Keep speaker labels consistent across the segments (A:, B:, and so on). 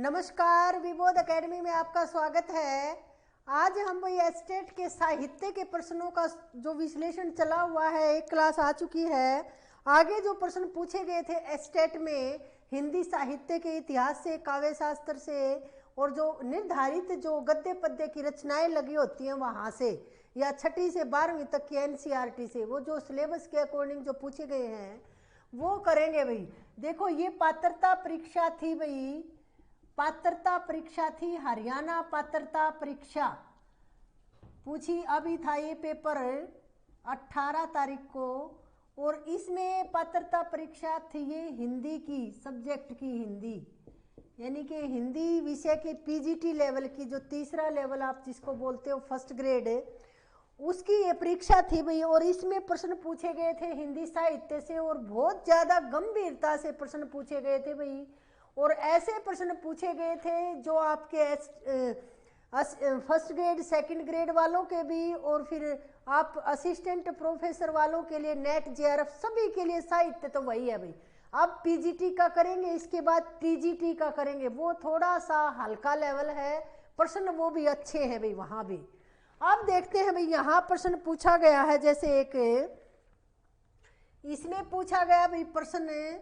A: नमस्कार, विबोध एकेडमी में आपका स्वागत है। आज हम वही एस्टेट के साहित्य के प्रश्नों का जो विश्लेषण चला हुआ है, एक क्लास आ चुकी है। आगे जो प्रश्न पूछे गए थे एस्टेट में हिंदी साहित्य के इतिहास से, काव्य शास्त्र से और जो निर्धारित जो गद्य पद्य की रचनाएं लगी होती हैं वहाँ से, या 6वीं से 12वीं तक की एनसीईआरटी से, वो जो सिलेबस के अकॉर्डिंग जो पूछे गए हैं वो करेंगे भाई। देखो ये पात्रता परीक्षा थी भाई, पात्रता परीक्षा थी, हरियाणा पात्रता परीक्षा पूछी। अभी था ये पेपर 18 तारीख को, और इसमें पात्रता परीक्षा थी ये हिंदी की, सब्जेक्ट की हिंदी, यानी कि हिंदी विषय के पीजीटी लेवल की, जो तीसरा लेवल आप जिसको बोलते हो फर्स्ट ग्रेड, उसकी ये परीक्षा थी भाई। और इसमें प्रश्न पूछे गए थे हिंदी साहित्य से, और बहुत ज़्यादा गंभीरता से प्रश्न पूछे गए थे भाई। और ऐसे प्रश्न पूछे गए थे जो आपके फर्स्ट ग्रेड सेकंड ग्रेड वालों के भी, और फिर आप असिस्टेंट प्रोफेसर वालों के लिए, नेट जेआरएफ सभी के लिए साहित्य तो वही है भाई। अब पीजीटी का करेंगे, इसके बाद टीजीटी का करेंगे, वो थोड़ा सा हल्का लेवल है, प्रश्न वो भी अच्छे हैं भाई वहाँ भी। अब देखते हैं भाई, यहाँ प्रश्न पूछा गया है, जैसे एक इसमें पूछा गया भाई प्रश्न।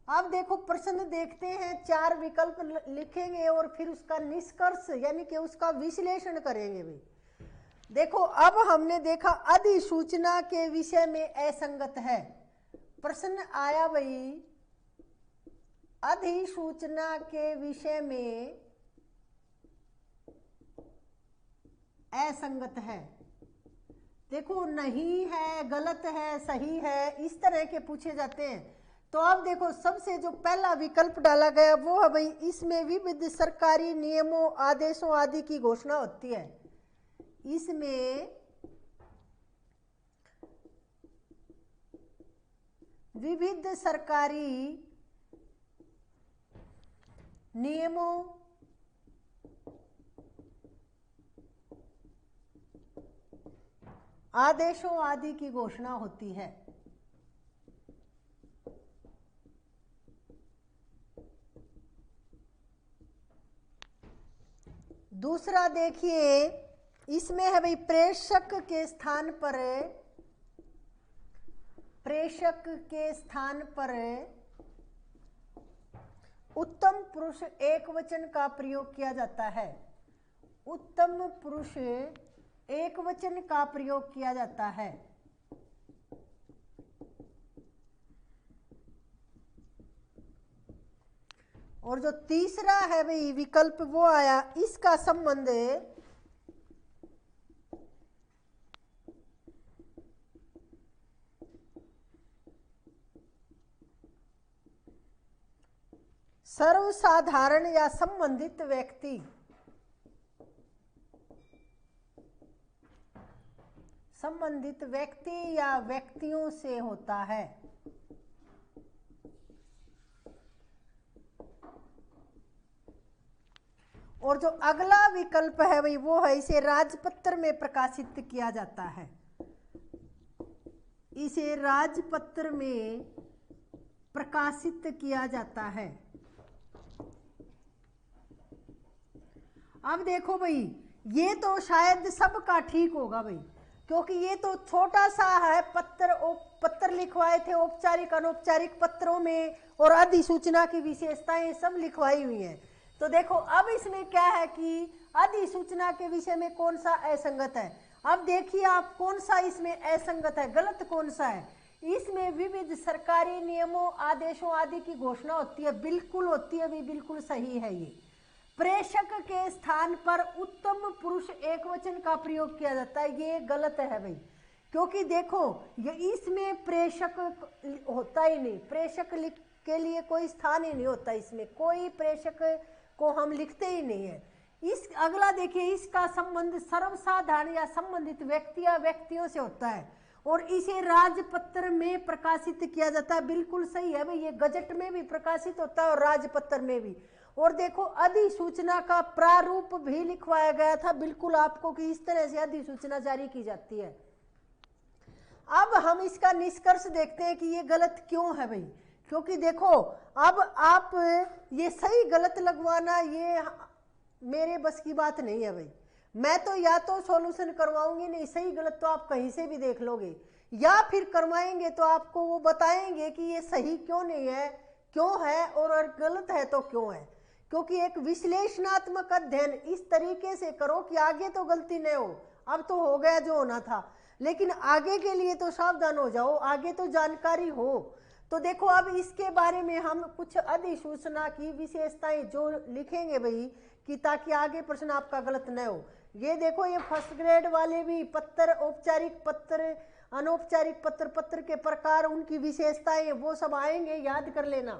A: अब देखो प्रश्न देखते हैं, 4 विकल्प लिखेंगे और फिर उसका निष्कर्ष यानी कि उसका विश्लेषण करेंगे भाई। देखो अब हमने देखा अधिसूचना के विषय में असंगत है, प्रश्न आया भाई अधिसूचना के विषय में असंगत है। देखो नहीं है, गलत है, सही है, इस तरह के पूछे जाते हैं। तो अब देखो सबसे जो पहला विकल्प डाला गया वो है भाई, इसमें विविध सरकारी नियमों आदेशों आदि की घोषणा होती है। इसमें विविध सरकारी नियमों आदेशों आदि की घोषणा होती है। दूसरा देखिए, इसमें है भाई प्रेषक के स्थान पर, प्रेषक के स्थान पर उत्तम पुरुष एकवचन का प्रयोग किया जाता है। उत्तम पुरुष एकवचन का प्रयोग किया जाता है। और जो तीसरा है भाई विकल्प वो आया, इसका संबंध सर्वसाधारण या संबंधित व्यक्ति, संबंधित व्यक्ति या व्यक्तियों से होता है। और जो अगला विकल्प है भाई वो है, इसे राजपत्र में प्रकाशित किया जाता है। इसे राजपत्र में प्रकाशित किया जाता है। अब देखो भाई, ये तो शायद सबका ठीक होगा भाई, क्योंकि ये तो छोटा सा है पत्र लिखवाए थे औपचारिक अनौपचारिक पत्रों में, और अधिसूचना की विशेषताएं सब लिखवाई हुई हैं। तो देखो अब इसमें क्या है कि अधिसूचना के विषय में कौन सा असंगत है। अब देखिए आप कौन सा इसमें असंगत है, गलत कौन सा है। इसमें विविध सरकारी नियमों आदेशों आदि की घोषणा होती है, बिल्कुल होती है भी, बिल्कुल सही है ये। प्रेषक के स्थान पर उत्तम पुरुष एकवचन का प्रयोग किया जाता है, ये गलत है भाई, क्योंकि देखो ये इसमें प्रेषक होता ही नहीं, प्रेषक के लिए कोई स्थान ही नहीं होता, इसमें कोई प्रेषक को हम लिखते ही नहीं है। इस अगला देखिए, इसका संबंध सर्वसाधारण या संबंधित व्यक्ति या व्यक्तियों से होता है, और इसे राजपत्र में प्रकाशित किया जाता है, बिल्कुल सही है भाई, ये गजट में भी प्रकाशित होता है और राजपत्र में भी। और देखो अधिसूचना का प्रारूप भी लिखवाया गया था बिल्कुल आपको कि इस तरह से अधिसूचना जारी की जाती है। अब हम इसका निष्कर्ष देखते हैं कि ये गलत क्यों है भाई, क्योंकि देखो अब आप ये सही गलत लगवाना ये मेरे बस की बात नहीं है भाई। मैं तो या तो सॉल्यूशन करवाऊंगी नहीं, सही गलत तो आप कहीं से भी देख लोगे, या फिर करवाएंगे तो आपको वो बताएंगे कि ये सही क्यों नहीं है, क्यों है, और गलत है तो क्यों है। क्योंकि एक विश्लेषणात्मक अध्ययन इस तरीके से करो कि आगे तो गलती नहीं हो, अब तो हो गया जो होना था, लेकिन आगे के लिए तो सावधान हो जाओ, आगे तो जानकारी हो। तो देखो अब इसके बारे में हम कुछ अधिसूचना की विशेषताएं जो लिखेंगे भाई, कि ताकि आगे प्रश्न आपका गलत न हो। ये देखो ये फर्स्ट ग्रेड वाले भी पत्र, औपचारिक पत्र, अनौपचारिक पत्र, पत्र के प्रकार, उनकी विशेषताएं वो सब आएंगे, याद कर लेना।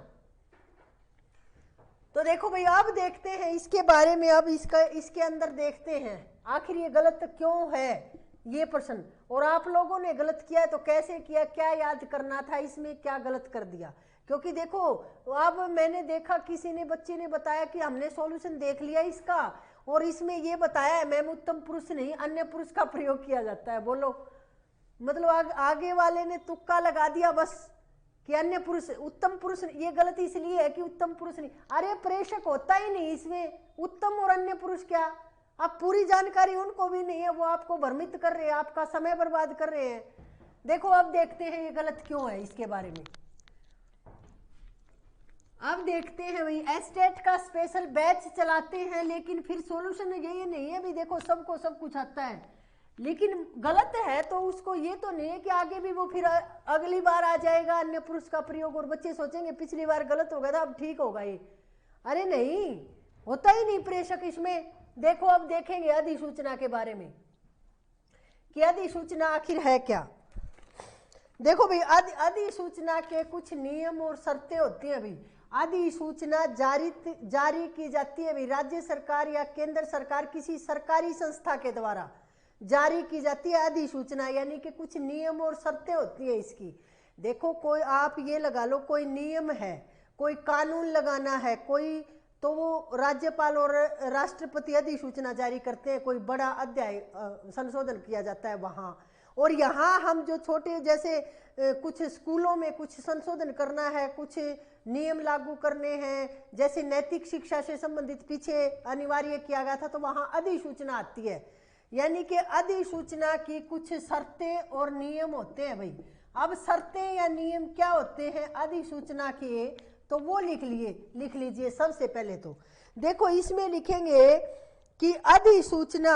A: तो देखो भाई अब देखते हैं इसके बारे में, अब इसके अंदर देखते हैं आखिर ये गलत क्यों है ये प्रश्न, और आप लोगों ने गलत किया है तो कैसे किया, क्या याद करना था, इसमें क्या गलत कर दिया। क्योंकि देखो अब मैंने देखा किसी ने, बच्चे ने बताया कि हमने सॉल्यूशन देख लिया इसका, और इसमें ये बताया है मैम उत्तम पुरुष नहीं अन्य पुरुष का प्रयोग किया जाता है। बोलो मतलब आगे वाले ने तुक्का लगा दिया बस कि अन्य पुरुष, उत्तम पुरुष। ये गलत इसलिए है कि उत्तम पुरुष नहीं, अरे प्रेषक होता ही नहीं इसमें, उत्तम और अन्य पुरुष क्या, अब पूरी जानकारी उनको भी नहीं है, वो आपको भ्रमित कर रहे हैं, आपका समय बर्बाद कर रहे हैं। देखो अब देखते हैं ये गलत क्यों है इसके बारे में। अब देखते हैं भाई एस्टेट का स्पेशल बैच चलाते हैं, लेकिन फिर सॉल्यूशन ये नहीं है भी देखो सबको सब कुछ आता है, लेकिन गलत है तो उसको ये तो नहीं है कि आगे भी वो फिर अगली बार आ जाएगा अन्य पुरुष का प्रयोग, और बच्चे सोचेंगे पिछली बार गलत हो गया था अब ठीक होगा ये। अरे नहीं, होता ही नहीं प्रेषक इसमें। देखो अब देखेंगे अधिसूचना के बारे में कि अधिसूचना आखिर है क्या। देखो भाई अधिसूचना के कुछ नियम और शर्तें होती हैं भाई। अधिसूचना जारी की जाती है भाई राज्य सरकार या केंद्र सरकार किसी सरकारी संस्था के द्वारा जारी की जाती है अधिसूचना, यानी कि कुछ नियम और शर्तें होती है इसकी। देखो कोई आप ये लगा लो कोई नियम है, कोई कानून लगाना है कोई, तो वो राज्यपाल और राष्ट्रपति अधिसूचना जारी करते हैं, कोई बड़ा अध्याय संशोधन किया जाता है वहाँ। और यहाँ हम जो छोटे जैसे कुछ स्कूलों में कुछ संशोधन करना है, कुछ नियम लागू करने हैं, जैसे नैतिक शिक्षा से संबंधित पीछे अनिवार्य किया गया था, तो वहाँ अधिसूचना आती है। यानी कि अधिसूचना की कुछ शर्तें और नियम होते हैं भाई। अब शर्तें या नियम क्या होते हैं अधिसूचना के, तो वो लिख लीजिए सबसे पहले। तो देखो इसमें लिखेंगे कि अधिसूचना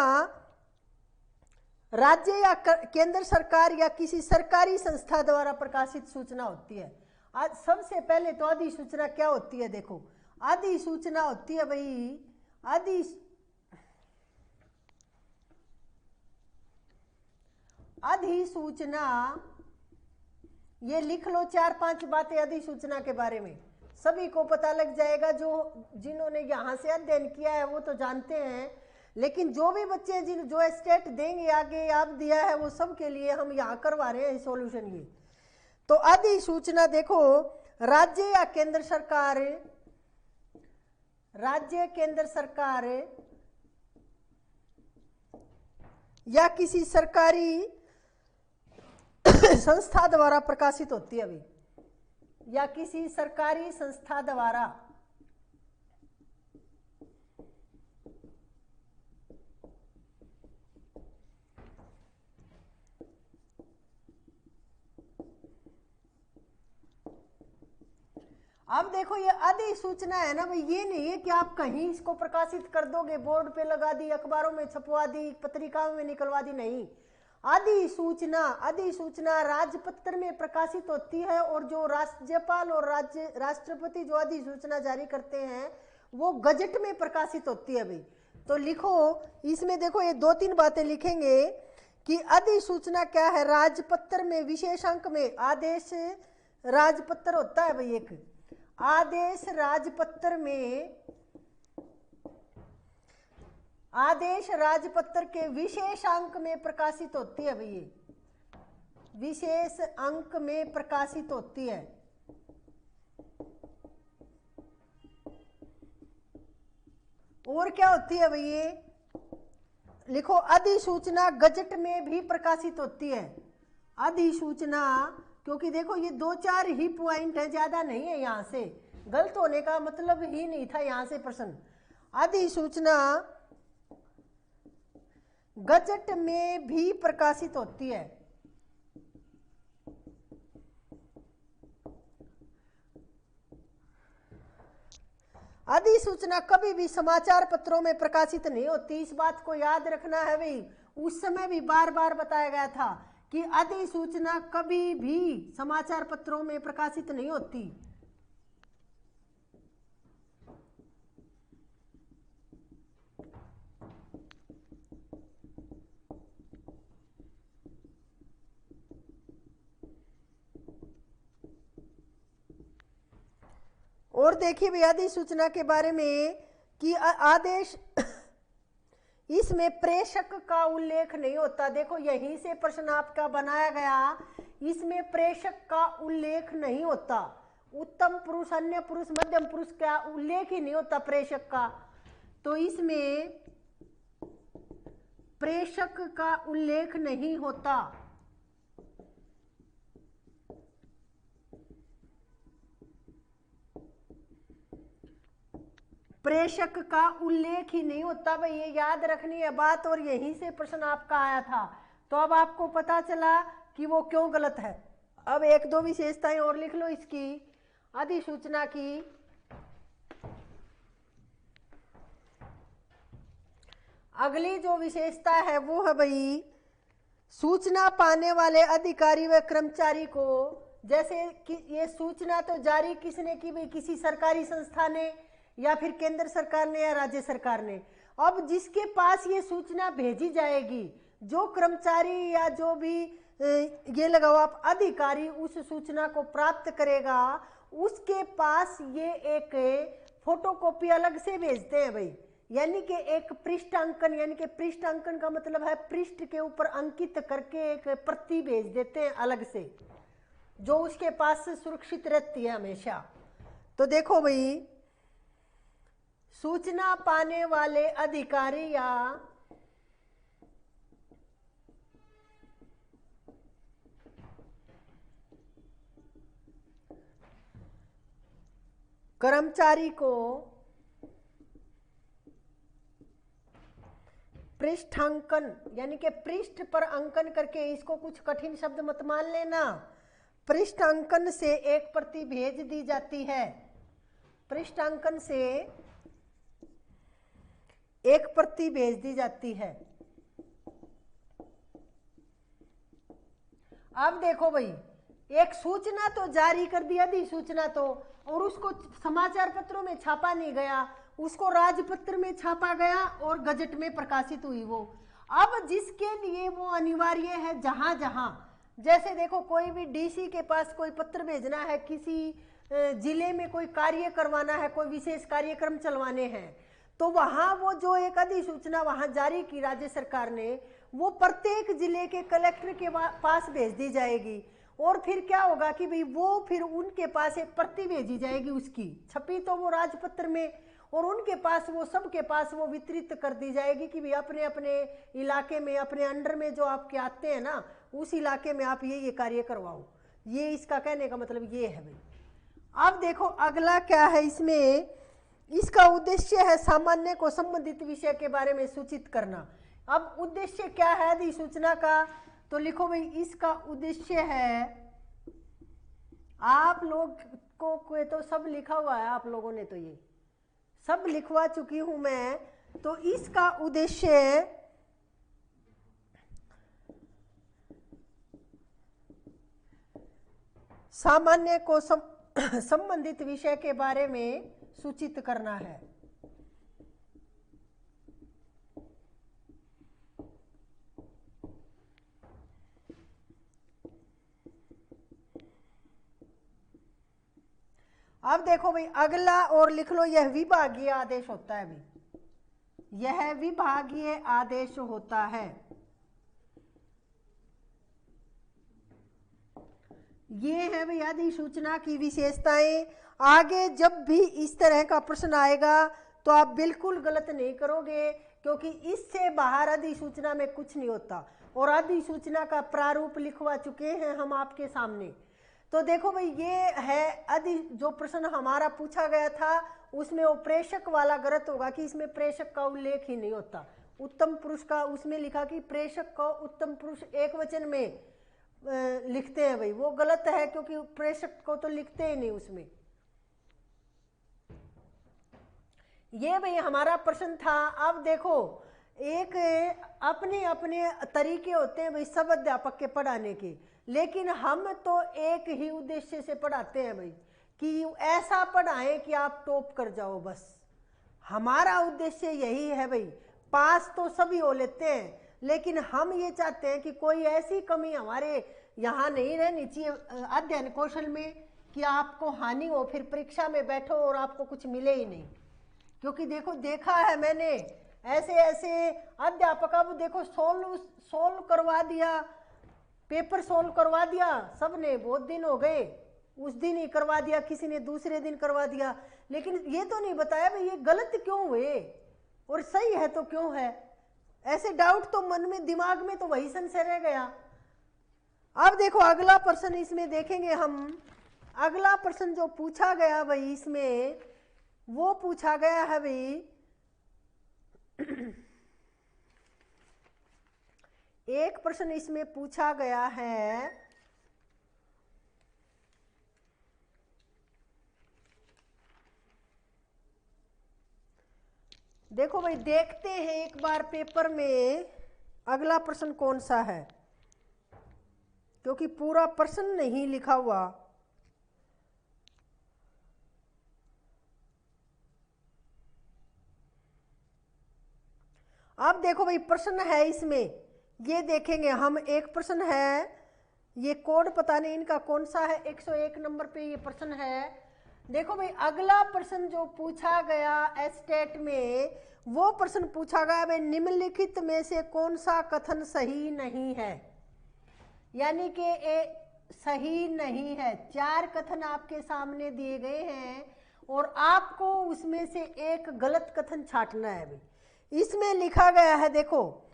A: राज्य या केंद्र सरकार या किसी सरकारी संस्था द्वारा प्रकाशित सूचना होती है। आज सबसे पहले तो अधिसूचना क्या होती है, देखो अधिसूचना होती है भाई अधिसूचना, ये लिख लो 4-5 बातें अधिसूचना के बारे में, सभी को पता लग जाएगा। जिन्होंने यहाँ से अध्ययन किया है वो तो जानते हैं, लेकिन जो भी बच्चे जो स्टेट देंगे आगे आप दिया है वो सब के लिए हम यहाँ करवा रहे हैं सॉल्यूशन ये। तो अधिसूचना देखो राज्य या केंद्र सरकार, राज्य केंद्र सरकार या किसी सरकारी संस्था द्वारा प्रकाशित होती है अभी, या किसी सरकारी संस्था द्वारा अब देखो ये अधिसूचना है ना भाई, ये नहीं है कि आप कहीं इसको प्रकाशित कर दोगे, बोर्ड पे लगा दी, अखबारों में छपवा दी, पत्रिकाओं में निकलवा दी, नहीं। अधिसूचना राजपत्र में प्रकाशित होती है, और जो राज्यपाल और राष्ट्रपति जो अधिसूचना जारी करते हैं वो गजट में प्रकाशित होती है भाई। तो लिखो इसमें, देखो ये 2-3 बातें लिखेंगे कि अधिसूचना क्या है। राजपत्र में विशेषांक में आदेश राजपत्र होता है भाई, एक आदेश राजपत्र में, आदेश राजपत्र के विशेष अंक में प्रकाशित होती है भाई, विशेष अंक में प्रकाशित होती है। और क्या होती है भाई ये, लिखो अधिसूचना गजट में भी प्रकाशित होती है। अधिसूचना क्योंकि देखो ये 2-4 ही पॉइंट है, ज्यादा नहीं है, यहाँ से गलत होने का मतलब ही नहीं था यहाँ से प्रश्न। अधिसूचना गजट में भी प्रकाशित होती है। अधिसूचना कभी भी समाचार पत्रों में प्रकाशित नहीं होती, इस बात को याद रखना है भाई। उस समय भी बार बार बताया गया था कि अधिसूचना कभी भी समाचार पत्रों में प्रकाशित नहीं होती। और देखिए भैया अधिसूचना के बारे में कि आदेश इसमें प्रेषक का उल्लेख नहीं होता। देखो यहीं से प्रश्न आपका बनाया गया, इसमें प्रेषक का उल्लेख नहीं होता। उत्तम पुरुष, अन्य पुरुष, मध्यम पुरुष का उल्लेख ही नहीं होता प्रेषक का, तो इसमें प्रेषक का उल्लेख नहीं होता। प्रेषक का उल्लेख ही नहीं होता भाई, ये याद रखनी है बात। और यहीं से प्रश्न आपका आया था, तो अब आपको पता चला कि वो क्यों गलत है। अब 1-2 विशेषताएं और लिख लो इसकी अधिसूचना की। अगली जो विशेषता है वो है भाई, सूचना पाने वाले अधिकारी व कर्मचारी को, जैसे कि ये सूचना तो जारी किसने की भाई, किसी सरकारी संस्था ने या फिर केंद्र सरकार ने या राज्य सरकार ने। अब जिसके पास ये सूचना भेजी जाएगी, जो कर्मचारी या जो भी ये लगाओ आप अधिकारी उस सूचना को प्राप्त करेगा, उसके पास ये एक फोटोकॉपी अलग से भेजते हैं भाई, यानी कि एक पृष्ठ अंकन, यानी कि पृष्ठ अंकन का मतलब है पृष्ठ के ऊपर अंकित करके एक प्रति भेज देते हैं अलग से, जो उसके पास सुरक्षित रहती है हमेशा। तो देखो भाई, सूचना पाने वाले अधिकारी या कर्मचारी को पृष्ठांकन, यानी कि पृष्ठ पर अंकन करके, इसको कुछ कठिन शब्द मत मान लेना, पृष्ठांकन से एक प्रति भेज दी जाती है। पृष्ठांकन से एक प्रति भेज दी जाती है। अब देखो भाई, एक सूचना तो जारी कर दी अधिसूचना तो, और उसको समाचार पत्रों में छापा नहीं गया, उसको राजपत्र में छापा गया और गजट में प्रकाशित हुई वो। अब जिसके लिए वो अनिवार्य है, जहां जहां, जैसे देखो कोई भी डीसी के पास कोई पत्र भेजना है, किसी जिले में कोई कार्य करवाना है, कोई विशेष कार्यक्रम चलवाने हैं, तो वहां वो जो एक अधिसूचना वहां जारी की राज्य सरकार ने, वो प्रत्येक जिले के कलेक्टर के पास भेज दी जाएगी। और फिर क्या होगा कि भाई वो फिर उनके पास एक प्रति भेजी जाएगी, उसकी छपी तो वो राजपत्र में, और उनके पास वो सबके पास वो वितरित कर दी जाएगी कि भाई अपने अपने इलाके में, अपने अंडर में जो आपके आते हैं ना, उस इलाके में आप ये कार्य करवाओ। ये इसका कहने का मतलब ये है भाई। अब देखो अगला क्या है इसमें, इसका उद्देश्य है सामान्य को संबंधित विषय के बारे में सूचित करना। अब उद्देश्य क्या है अधिसूचना का, तो लिखो भाई, इसका उद्देश्य है, आप लोग को तो सब लिखा हुआ है, आप लोगों ने तो ये सब लिखवा चुकी हूं मैं। तो इसका उद्देश्य सामान्य को संबंधित विषय के बारे में सूचित करना है। अब देखो भाई अगला और लिख लो, यह विभागीय आदेश होता है भाई, यह विभागीय आदेश होता है। ये है भाई अधिसूचना की विशेषताएं। आगे जब भी इस तरह का प्रश्न आएगा तो आप बिल्कुल गलत नहीं करोगे, क्योंकि इससे बाहर अधिसूचना में कुछ नहीं होता। और अधिसूचना का प्रारूप लिखवा चुके हैं हम आपके सामने, तो देखो भाई ये है अधि, जो प्रश्न हमारा पूछा गया था उसमें वो प्रेषक वाला गलत होगा कि इसमें प्रेषक का उल्लेख ही नहीं होता। उत्तम पुरुष का उसमें लिखा कि प्रेषक को उत्तम पुरुष एक वचन में लिखते हैं भाई, वो गलत है क्योंकि प्रेषक को तो लिखते ही नहीं उसमें। ये भाई हमारा प्रश्न था। अब देखो एक अपने अपने तरीके होते हैं भाई सब अध्यापक के पढ़ाने के, लेकिन हम तो एक ही उद्देश्य से पढ़ाते हैं भाई कि ऐसा पढ़ाएं कि आप टॉप कर जाओ। बस हमारा उद्देश्य यही है भाई। पास तो सभी हो लेते हैं, लेकिन हम ये चाहते हैं कि कोई ऐसी कमी हमारे यहाँ नहीं रहनी चाहिए अध्ययन कौशल में कि आपको हानि हो, फिर परीक्षा में बैठो और आपको कुछ मिले ही नहीं। क्योंकि देखो देखा है मैंने ऐसे ऐसे अध्यापक, अब देखो सोल्व करवा दिया, पेपर सोल्व करवा दिया सबने, बहुत दिन हो गए, उस दिन ही करवा दिया, किसी ने दूसरे दिन करवा दिया, लेकिन ये तो नहीं बताया भाई ये गलत क्यों हुए और सही है तो क्यों है। ऐसे डाउट तो मन में दिमाग में तो वही संशय रह गया। अब देखो अगला प्रश्न इसमें देखेंगे हम। अगला प्रश्न जो पूछा गया भाई इसमें वो पूछा गया है भाई एक प्रश्न इसमें पूछा गया है, देखो भाई देखते हैं एक बार पेपर में अगला प्रश्न कौन सा है, क्योंकि पूरा प्रश्न नहीं लिखा हुआ। अब देखो भाई प्रश्न है इसमें, ये देखेंगे हम। एक प्रश्न है, ये कोड पता नहीं इनका कौन सा है, 101 नंबर पे ये प्रश्न है। देखो भाई अगला प्रश्न जो पूछा गया एस्टेट में, वो प्रश्न पूछा गया भाई निम्नलिखित में से कौन सा कथन सही नहीं है, यानी कि सही नहीं है। 4 कथन आपके सामने दिए गए हैं और आपको उसमें से एक गलत कथन छांटना है भाई। इसमें लिखा गया है, देखो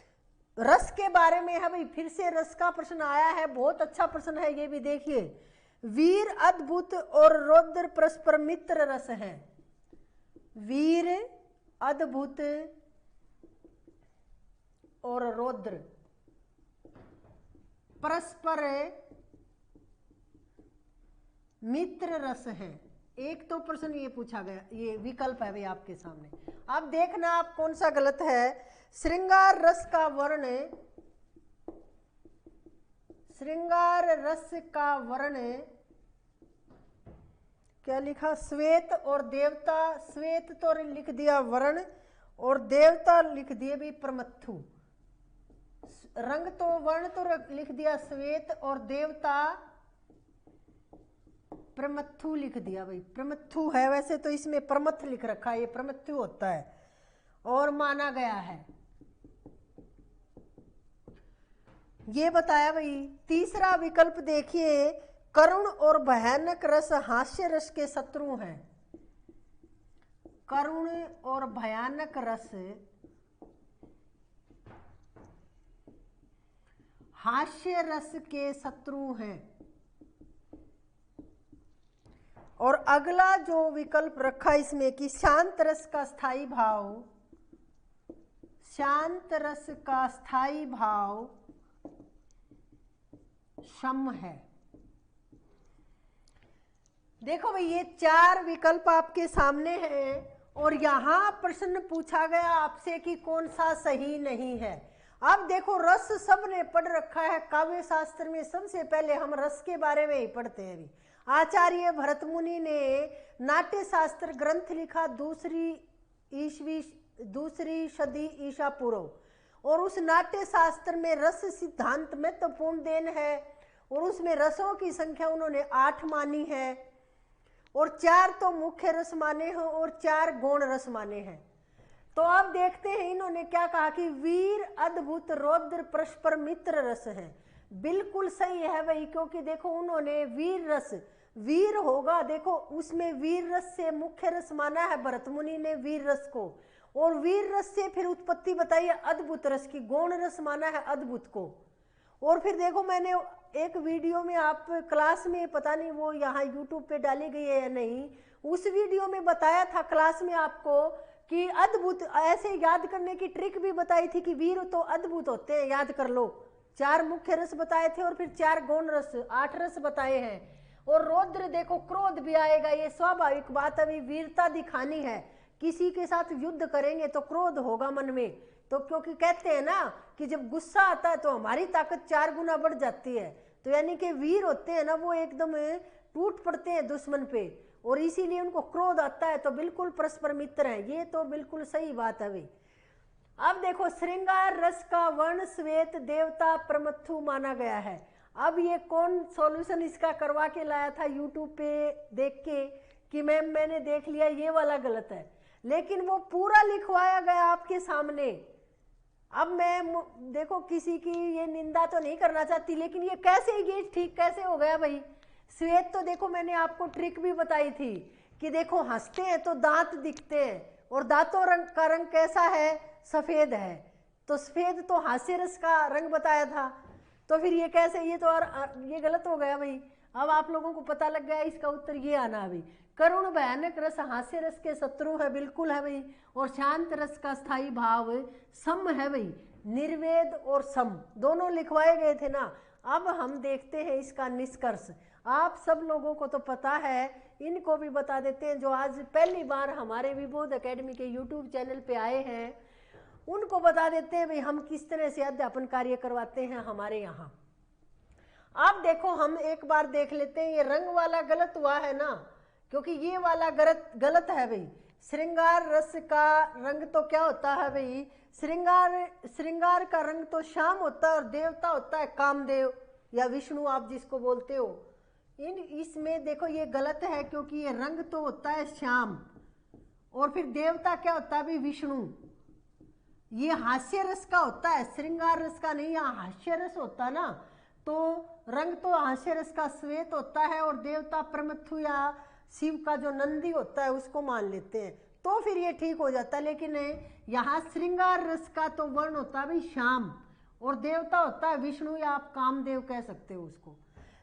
A: रस के बारे में है भाई, फिर से रस का प्रश्न आया है, बहुत अच्छा प्रश्न है ये भी। देखिए वीर अद्भुत और रौद्र परस्पर मित्र रस है। वीर अद्भुत और रौद्र परस्पर मित्र रस है। एक तो प्रश्न ये पूछा गया, ये विकल्प है भाई आपके सामने। अब देखना आप कौन सा गलत है। श्रृंगार रस का वर्ण, श्रृंगार रस का वर्ण क्या लिखा, श्वेत और देवता। श्वेत तो लिख दिया वर्ण और देवता लिख दिए भी प्रमथु। रंग तो वर्ण तो लिख दिया श्वेत और देवता प्रमथु लिख दिया भाई। प्रमथु है, वैसे तो इसमें प्रमथ लिख रखा है, ये प्रमथु होता है और माना गया है, ये बताया भाई। तीसरा विकल्प देखिए, करुण और भयानक रस हास्य रस के शत्रु हैं। करुण और भयानक रस हास्य रस के शत्रु हैं। और अगला जो विकल्प रखा इसमें कि शांत रस का स्थायी भाव, शांत रस का स्थायी भाव सम है। देखो भाई ये 4 विकल्प आपके सामने हैं और यहां प्रश्न पूछा गया आपसे कि कौन सा सही नहीं है। अब देखो रस सबने पढ़ रखा है, काव्य शास्त्र में सबसे पहले हम रस के बारे में ही पढ़ते हैं। अभी आचार्य भरत मुनि ने नाट्य शास्त्र ग्रंथ लिखा दूसरी सदी ईसा पूर्व, और उस नाट्य शास्त्र में रस सिद्धांत महत्वपूर्ण देन है और उसमें रसों की संख्या उन्होंने 8 मानी है और 4 तो मुख्य रस माने हैं और 4 गौण रस माने हैं। तो अब देखते हैं इन्होंने क्या कहा कि वीर अद्भुत रौद्र परस्पर मित्र रस है। बिल्कुल सही है भाई, क्योंकि देखो उन्होंने वीर रस, वीर होगा, देखो उसमें वीर रस से मुख्य रस माना है भरत मुनि ने वीर रस को, और वीर रस से फिर उत्पत्ति बताई है अद्भुत रस की, गौण रस माना है अद्भुत को। और फिर देखो मैंने एक वीडियो में आप क्लास में, पता नहीं वो यहाँ यूट्यूब पे डाली गई है या नहीं, उस वीडियो में बताया था क्लास में आपको कि अद्भुत, ऐसे याद करने की ट्रिक भी बताई थी कि वीर तो अद्भुत होते हैं, याद कर लो। 4 मुख्य रस बताए थे और फिर 4 गौण रस, 8 रस बताए हैं। और रौद्र देखो, क्रोध भी आएगा, ये स्वाभाविक बात, अभी वीरता दिखानी है, किसी के साथ युद्ध करेंगे तो क्रोध होगा मन में। तो क्योंकि कहते हैं ना कि जब गुस्सा आता है तो हमारी ताकत 4 गुना बढ़ जाती है, तो यानी कि वीर होते हैं ना वो एकदम टूट पड़ते हैं दुश्मन पे, और इसीलिए उनको क्रोध आता है, तो बिल्कुल परस्पर मित्र हैं, ये तो बिल्कुल सही बात है भाई। अब देखो, श्रृंगार रस का वर्ण श्वेत देवता प्रमथु माना गया है। अब ये कौन सॉल्यूशन इसका करवा के लाया था यूट्यूब पे देख के कि मैम मैंने देख लिया ये वाला गलत है, लेकिन वो पूरा लिखवाया गया आपके सामने। अब मैं देखो किसी की ये निंदा तो नहीं करना चाहती, लेकिन ये कैसे ये ठीक कैसे हो गया भाई। श्वेत तो देखो मैंने आपको ट्रिक भी बताई थी कि देखो हंसते हैं तो दांत दिखते हैं, और दांतों का रंग कैसा है, सफेद है, तो सफेद तो हास्य रस का रंग बताया था। तो फिर ये कैसे, ये तो ये गलत हो गया भाई। अब आप लोगों को पता लग गया, इसका उत्तर ये आना अभी। करुण भयानक रस हास्य रस के शत्रु है, बिल्कुल है भाई। और शांत रस का स्थायी भाव सम है भाई, निर्वेद और सम दोनों लिखवाए गए थे ना। अब हम देखते हैं इसका निष्कर्ष। आप सब लोगों को तो पता है, इनको भी बता देते हैं जो आज पहली बार हमारे विबोध एकेडमी के यूट्यूब चैनल पे आए हैं, उनको बता देते हैं भाई हम किस तरह से अध्यापन कार्य करवाते हैं हमारे यहाँ। आप देखो, हम एक बार देख लेते हैं, ये रंग वाला गलत हुआ है ना, क्योंकि ये वाला गलत है भाई। श्रृंगार रस का रंग तो क्या होता है भाई, श्रृंगार का रंग तो श्याम होता है, और देवता होता है कामदेव या विष्णु आप जिसको बोलते हो। इसमें देखो ये गलत है, क्योंकि ये रंग तो होता है श्याम, और फिर देवता क्या होता है भाई, विष्णु। ये हास्य रस का होता है, श्रृंगार रस का नहीं। यहाँ हास्य रस होता ना, तो रंग तो हास्य रस का श्वेत होता है, और देवता प्रमथु या शिव का जो नंदी होता है उसको मान लेते हैं, तो फिर ये ठीक हो जाता है। लेकिन यहाँ श्रृंगार रस का तो वर्ण होता है भाई श्याम, और देवता होता है विष्णु या आप कामदेव कह सकते हो उसको।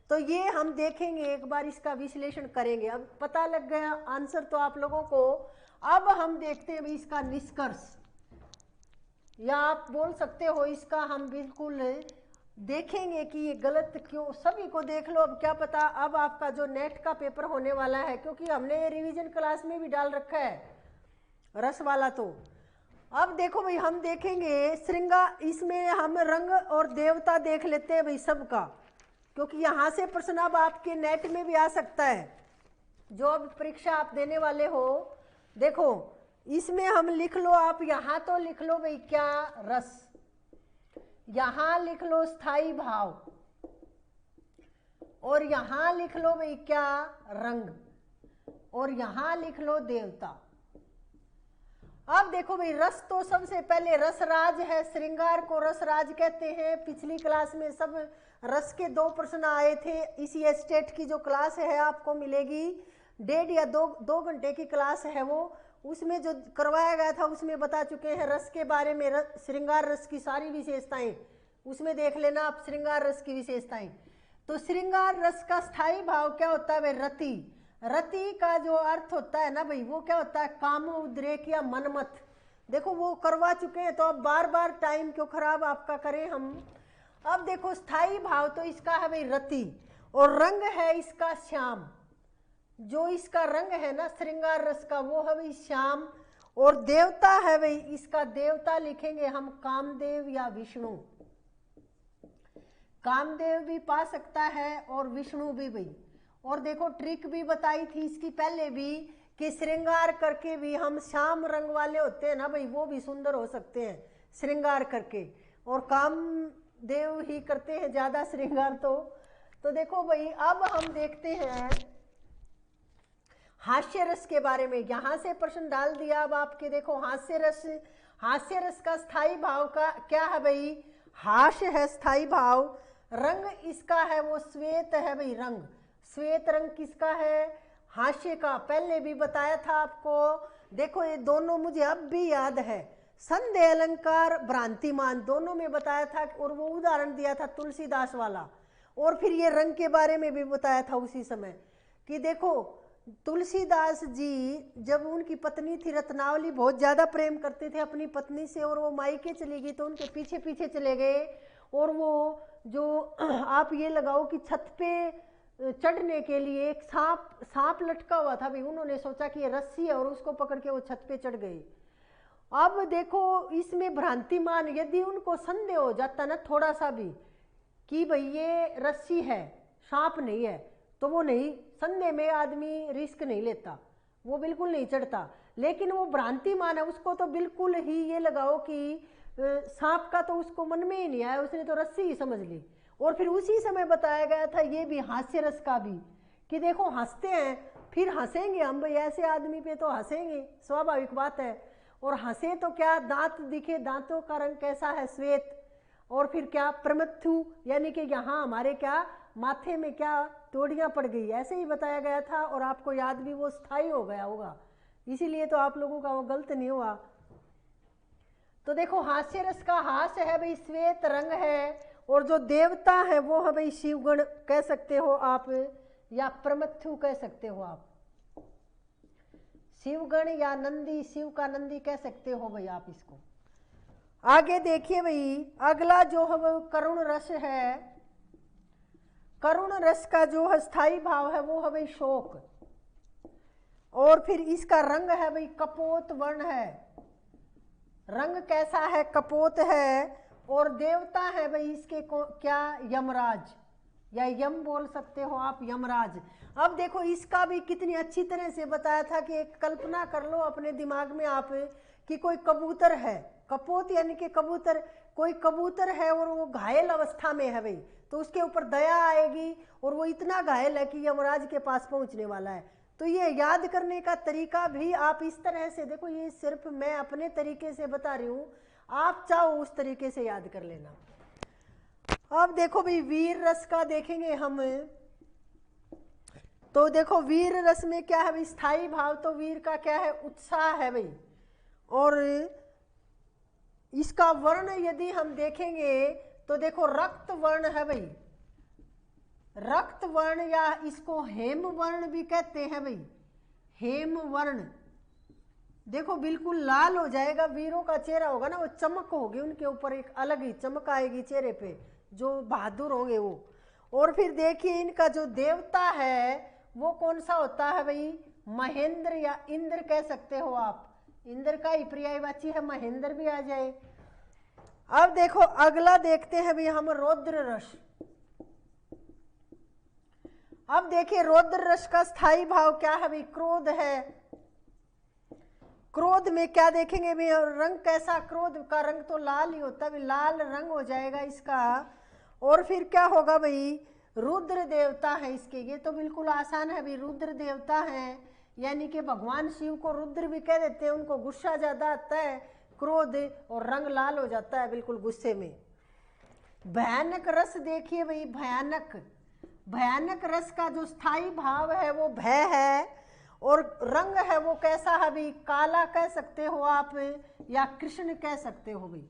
A: तो ये हम देखेंगे, एक बार इसका विश्लेषण करेंगे। अब पता लग गया आंसर तो आप लोगों को। अब हम देखते हैं भाई इसका निष्कर्ष, या आप बोल सकते हो इसका हम बिल्कुल देखेंगे कि ये गलत क्यों। सभी को देख लो, अब क्या पता अब आपका जो नेट का पेपर होने वाला है, क्योंकि हमने ये रिवीजन क्लास में भी डाल रखा है रस वाला। तो अब देखो भाई हम देखेंगे श्रृंगार, इसमें हम रंग और देवता देख लेते हैं भाई सबका, क्योंकि यहाँ से प्रश्न अब आपके नेट में भी आ सकता है, जो अब परीक्षा आप देने वाले हो। देखो इसमें हम लिख लो, आप यहाँ तो लिख लो भाई क्या रस, यहां लिख लो स्थाई भाव, और यहां लिख लो भाई क्या रंग, और यहां लिख लो देवता। अब देखो भाई रस तो सबसे पहले रसराज है, श्रृंगार को रसराज कहते हैं। पिछली क्लास में सब रस के 2 प्रश्न आए थे। इसी एस्टेट की जो क्लास है आपको मिलेगी, 1.5 या 2 घंटे की क्लास है वो, उसमें जो करवाया गया था उसमें बता चुके हैं रस के बारे में, श्रृंगार रस की सारी विशेषताएं उसमें देख लेना आप, श्रृंगार रस की विशेषताएं। तो श्रृंगार रस का स्थायी भाव क्या होता है भाई, रति। रति का जो अर्थ होता है ना भाई, वो क्या होता है, कामोद्रेक या मनमत। देखो वो करवा चुके हैं, तो अब बार बार टाइम क्यों खराब आपका करें हम। अब देखो स्थायी भाव तो इसका है भाई रति, और रंग है इसका श्याम। जो इसका रंग है ना श्रृंगार रस का, वो है भाई श्याम। और देवता है भाई, इसका देवता लिखेंगे हम कामदेव या विष्णु। कामदेव भी पा सकता है और विष्णु भी भाई। और देखो ट्रिक भी बताई थी इसकी पहले भी कि श्रृंगार करके भी हम श्याम रंग वाले होते हैं ना भाई, वो भी सुंदर हो सकते हैं श्रृंगार करके, और कामदेव ही करते हैं ज्यादा श्रृंगार। तो देखो भाई अब हम देखते हैं हास्य रस के बारे में। यहां से प्रश्न डाल दिया। अब आपके देखो हास्य रस का स्थायी भाव का क्या है भाई, हास्य है स्थायी भाव। रंग इसका है वो श्वेत है भाई, रंग श्वेत रंग किसका है, हास्य का। पहले भी बताया था आपको। देखो ये दोनों मुझे अब भी याद है, संदेह अलंकार भ्रांतिमान दोनों में बताया था, और वो उदाहरण दिया था तुलसीदास वाला। और फिर ये रंग के बारे में भी बताया था उसी समय कि देखो तुलसीदास जी जब उनकी पत्नी थी रत्नावली, बहुत ज़्यादा प्रेम करते थे अपनी पत्नी से, और वो मायके चली गई तो उनके पीछे पीछे चले गए। और वो जो आप ये लगाओ कि छत पे चढ़ने के लिए एक सांप लटका हुआ था भाई, उन्होंने सोचा कि ये रस्सी है और उसको पकड़ के वो छत पे चढ़ गए। अब देखो इसमें भ्रांतिमान, यदि उनको संदेह हो जाता ना थोड़ा सा भी कि भाई ये रस्सी है सांप नहीं है, तो वो नहीं, संदेह में आदमी रिस्क नहीं लेता, वो बिल्कुल नहीं चढ़ता। लेकिन वो भ्रांतिमान है, उसको तो बिल्कुल ही ये लगाओ कि सांप का तो उसको मन में ही नहीं आया, उसने तो रस्सी ही समझ ली। और फिर उसी समय बताया गया था ये भी हास्य रस का भी कि देखो हंसते हैं फिर हंसेंगे हम भाई, ऐसे आदमी पे तो हंसेंगे, स्वाभाविक बात है। और हंसे तो क्या दांत दिखे, दांतों का रंग कैसा है, श्वेत। और फिर क्या प्रमथु, यानी कि यहाँ हमारे क्या माथे में क्या तोड़ियाँ पड़ गई, ऐसे ही बताया गया था। और आपको याद भी वो स्थायी हो गया होगा, इसीलिए तो आप लोगों का वो गलत नहीं हुआ। तो देखो हास्य रस का हास्य है भाई, श्वेत रंग है। और जो देवता है वो है भाई शिवगण कह सकते हो आप, या प्रमथु कह सकते हो आप, शिवगण या नंदी, शिव का नंदी कह सकते हो भाई आप इसको। आगे देखिए भाई, अगला जो है वो करुण रस है। करुण रस का जो स्थायी भाव है वो है भाई शोक। और फिर इसका रंग है भाई कपोत वर्ण है, रंग कैसा है, कपोत है। और देवता है भाई इसके क्या, यमराज, या यम बोल सकते हो आप, यमराज। अब देखो इसका भी कितनी अच्छी तरह से बताया था कि एक कल्पना कर लो अपने दिमाग में आप कि कोई कबूतर है, कपोत यानी कि कबूतर, कोई कबूतर है और वो घायल अवस्था में है भाई, तो उसके ऊपर दया आएगी और वो इतना घायल है कि यमराज के पास पहुंचने वाला है। तो ये याद करने का तरीका भी आप इस तरह से देखो, ये सिर्फ मैं अपने तरीके से बता रही हूँ, आप चाहो उस तरीके से याद कर लेना। अब देखो भाई वीर रस का देखेंगे हम, तो देखो वीर रस में क्या है भाई, स्थायी भाव तो वीर का क्या है, उत्साह है भाई। और इसका वर्ण यदि हम देखेंगे तो देखो रक्त वर्ण है भाई, रक्त वर्ण, या इसको हेम वर्ण भी कहते हैं भाई, हेम वर्ण। देखो बिल्कुल लाल हो जाएगा, वीरों का चेहरा होगा ना, वो चमक होगी उनके ऊपर, एक अलग ही चमक आएगी चेहरे पे, जो बहादुर होंगे वो। और फिर देखिए इनका जो देवता है वो कौन सा होता है भाई, महेंद्र या इंद्र कह सकते हो आप, इंद्र का ही पर्यायवाची है, महेंद्र भी आ जाए। अब देखो अगला देखते हैं भाई हम रौद्र रस। अब देखिए रौद्र रस का स्थायी भाव क्या है भाई, क्रोध है। क्रोध में क्या देखेंगे भाई, रंग कैसा, क्रोध का रंग तो लाल ही होता है, लाल रंग हो जाएगा इसका। और फिर क्या होगा भाई, रुद्र देवता है इसके, ये तो बिल्कुल आसान है भाई, रुद्र देवता है, यानी कि भगवान शिव को रुद्र भी कह देते हैं, उनको गुस्सा ज्यादा आता है, क्रोध, और रंग लाल हो जाता है बिल्कुल गुस्से में। भयानक रस देखिए भाई, भयानक, भयानक रस का जो स्थायी भाव है वो भय है। और रंग है वो कैसा है भाई, काला कह सकते हो आप, या कृष्ण कह सकते हो भाई।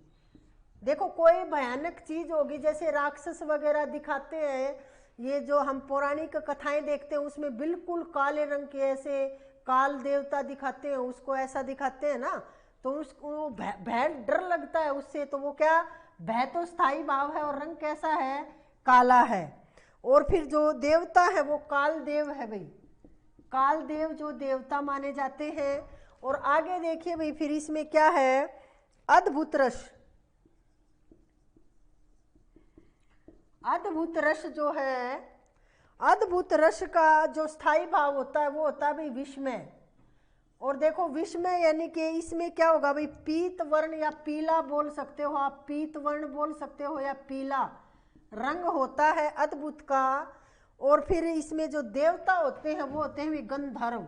A: देखो कोई भयानक चीज होगी, जैसे राक्षस वगैरह दिखाते हैं, ये जो हम पौराणिक कथाएं देखते हैं उसमें बिल्कुल काले रंग के ऐसे काल देवता दिखाते हैं, उसको ऐसा दिखाते हैं ना, तो उसको भय डर लगता है उससे, तो वो क्या, भय तो स्थायी भाव है और रंग कैसा है, काला है। और फिर जो देवता है वो काल देव है भाई, काल देव जो देवता माने जाते हैं। और आगे देखिए भाई फिर इसमें क्या है, अद्भुत रस। अद्भुत रस जो है, अद्भुत रस का जो स्थायी भाव होता है वो होता है भाई विस्मय। और देखो विस्मय यानी कि इसमें क्या होगा भाई, पीत वर्ण या पीला बोल सकते हो आप, पीत वर्ण बोल सकते हो या पीला रंग होता है अद्भुत का। और फिर इसमें जो देवता होते हैं वो होते हैं गंधर्व।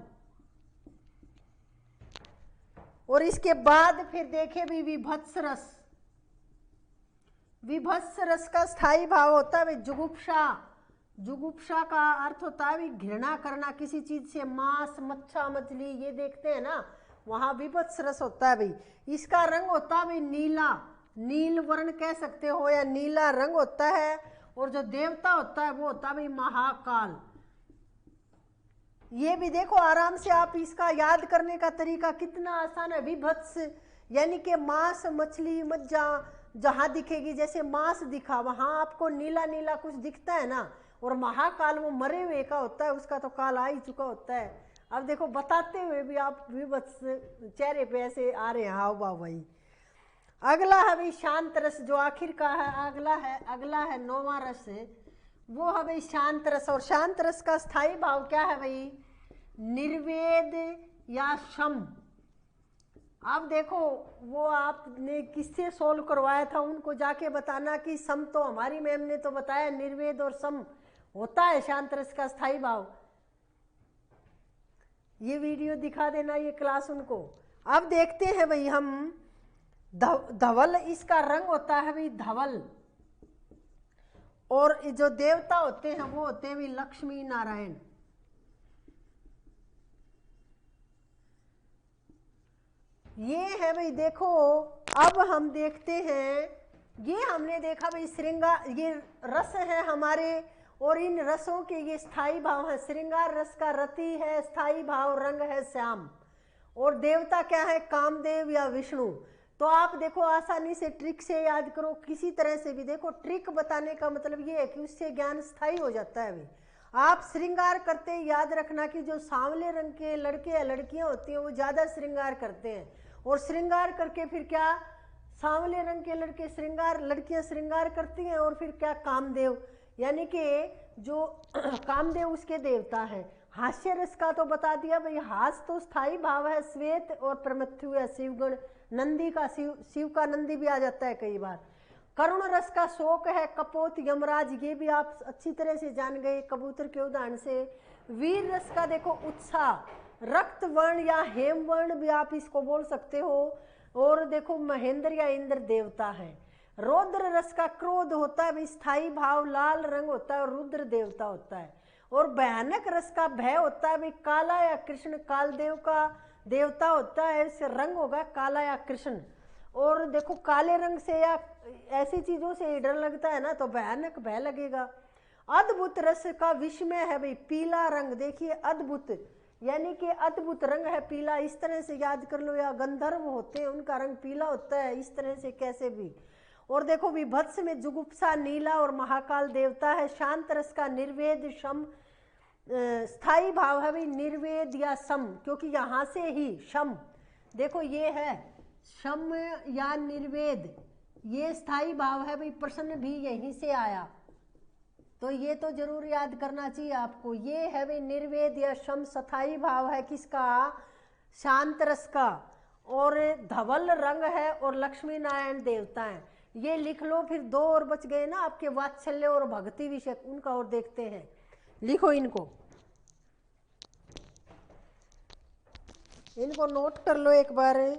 A: और इसके बाद फिर देखे भी विभत्स रस। विभत्स रस का स्थायी भाव होता है जुगुप्सा। जुगुप्सा का अर्थ होता है घृणा करना किसी चीज से, मांस, मच्छा, मछली ये देखते हैं ना, वहां विभत्स रस होता है भाई। इसका रंग होता है भाई नीला, नील वर्ण कह सकते हो या नीला रंग होता है। और जो देवता होता है वो होता है भाई महाकाल। ये भी देखो आराम से आप इसका याद करने का तरीका कितना आसान है। विभत्स यानी कि मांस, मछली, मज्जा जहां दिखेगी, जैसे मांस दिखा वहां आपको नीला नीला कुछ दिखता है ना, और महाकाल वो मरे हुए का होता है, उसका तो काल आ ही चुका होता है। अब देखो बताते हुए भी आप विभत्स चेहरे पे ऐसे आ रहे हैं हाव भाव भाई। अगला है भाई शांत रस, जो आखिर का है। अगला है 9वां रस, वो है भाई शांत रस। और शांत रस का स्थायी भाव क्या है भाई? निर्वेद या शम। अब देखो वो आपने किससे सोल्व करवाया था, उनको जाके बताना कि सम तो हमारी मैम ने तो बताया, निर्वेद और सम होता है शांत रस का स्थायी भाव। ये वीडियो दिखा देना, ये क्लास उनको। अब देखते हैं भाई हम धवल, इसका रंग होता है भाई धवल। और जो देवता होते हैं वो होते हैं भाई लक्ष्मी नारायण। ये है भाई देखो, अब हम देखते हैं, ये हमने देखा भाई श्रृंगार, ये रस है हमारे, और इन रसों के ये स्थायी भाव है। श्रृंगार रस का रति है, स्थायी भाव रंग है श्याम, और देवता क्या है? कामदेव या विष्णु। तो आप देखो आसानी से ट्रिक से याद करो, किसी तरह से भी देखो। ट्रिक बताने का मतलब ये है कि उससे ज्ञान स्थायी हो जाता है भाई। आप श्रृंगार करते याद रखना कि जो सांवले रंग के लड़के या लड़कियां होती हैं वो ज्यादा श्रृंगार करते हैं, और श्रृंगार करके फिर क्या? सांवले रंग के लड़के श्रृंगार, लड़कियां श्रृंगार करती हैं, और फिर क्या? कामदेव, यानी कि जो कामदेव उसके देवता है। हास्य रस का तो बता दिया भाई, हास तो स्थायी भाव है श्वेत और प्रमथ्यु या शिवगण। नंदी का शिव का नंदी भी आ जाता है कई बार। करुण रस का शोक है कपोत यमराज, ये भी आप अच्छी तरह से जान गए कबूतर के उदाहरण से। वीर रस का देखो उत्साह, रक्त वर्ण या हेम वर्ण भी आप इसको बोल सकते हो, और देखो महेंद्र या इंद्र देवता है। रौद्र रस का क्रोध होता है, स्थायी भाव लाल रंग होता है और रुद्र देवता होता है। और भयानक रस का भय होता है भाई काला या कृष्ण, कालदेव का देवता होता है, इससे रंग होगा काला या कृष्ण। और देखो काले रंग से या ऐसी चीजों से डर लगता है ना, तो भयानक भय लगेगा। अद्भुत रस का विस्मय है भाई पीला रंग, देखिए अद्भुत यानी कि अद्भुत रंग है पीला, इस तरह से याद कर लो। या गंधर्व होते हैं उनका रंग पीला होता है, इस तरह से कैसे भी। और देखो विभत्स में जुगुप्सा नीला और महाकाल देवता है। शांत रस का निर्वेद शम, स्थायी भाव है भाई निर्वेद या सम, क्योंकि यहां से ही शम, देखो ये है शम या निर्वेद, ये स्थायी भाव है भाई। प्रश्न भी यहीं से आया, तो ये तो जरूर याद करना चाहिए आपको। ये है भाई निर्वेद या शम, स्थायी भाव है किसका? शांत रस का, और धवल रंग है, और लक्ष्मी नारायण देवता है। ये लिख लो, फिर 2 और बच गए ना आपके, वात्सल्य और भक्ति विषय, उनका और देखते हैं। लिखो इनको, इनको नोट कर लो एक बार।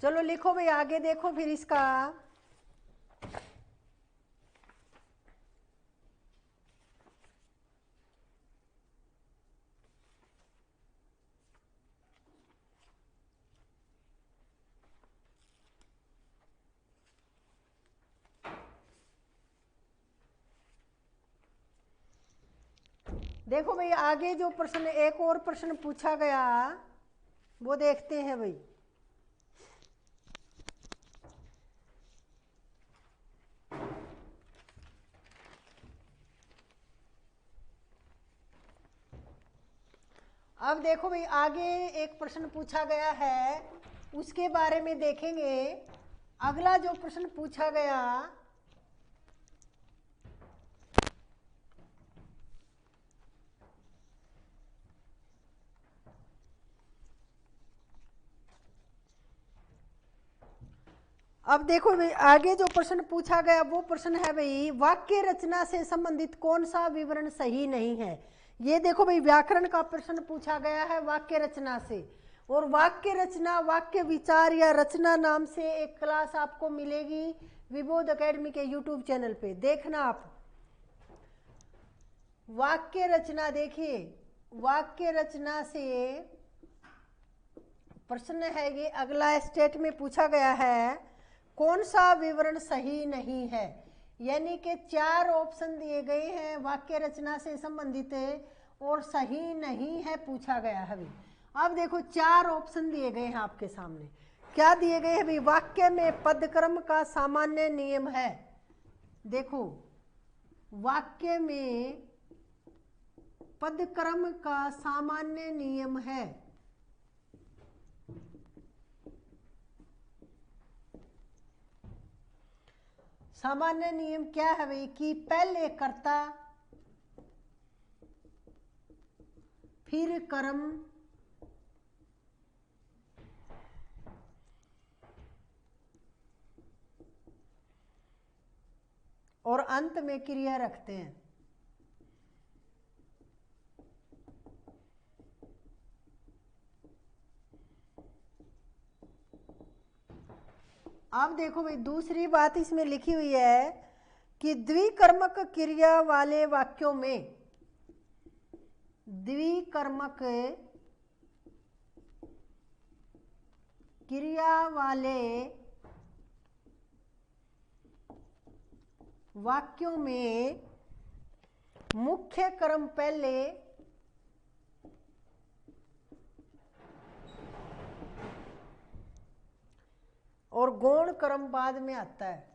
A: चलो लिखो भाई, आगे देखो फिर इसका। देखो भाई आगे जो प्रश्न, एक और प्रश्न पूछा गया वो देखते हैं भाई। अब देखो भाई आगे एक प्रश्न पूछा गया है, उसके बारे में देखेंगे। अगला जो प्रश्न पूछा गया, अब देखो भाई आगे जो प्रश्न पूछा गया वो प्रश्न है भाई वाक्य रचना से संबंधित कौन सा विवरण सही नहीं है। ये देखो भाई व्याकरण का प्रश्न पूछा गया है वाक्य रचना से। और वाक्य रचना, वाक्य विचार या रचना नाम से एक क्लास आपको मिलेगी विबोध एकेडमी के यूट्यूब चैनल पे, देखना आप। वाक्य रचना देखिए, वाक्य रचना से प्रश्न है ये अगला स्टेट में पूछा गया है कौन सा विवरण सही नहीं है। यानी कि 4 ऑप्शन दिए गए हैं वाक्य रचना से संबंधित और सही नहीं है पूछा गया है। अब देखो 4 ऑप्शन दिए गए हैं आपके सामने। क्या दिए गए हैं भाई? वाक्य में पदक्रम का सामान्य नियम है। देखो वाक्य में पदक्रम का सामान्य नियम है। सामान्य नियम क्या है भाई? कि पहले कर्ता फिर कर्म और अंत में क्रिया रखते हैं। अब देखो भाई दूसरी बात इसमें लिखी हुई है कि द्विकर्मक क्रिया वाले वाक्यों में, द्विकर्मक क्रिया वाले वाक्यों में मुख्य कर्म पहले और गौण कर्म बाद में आता है।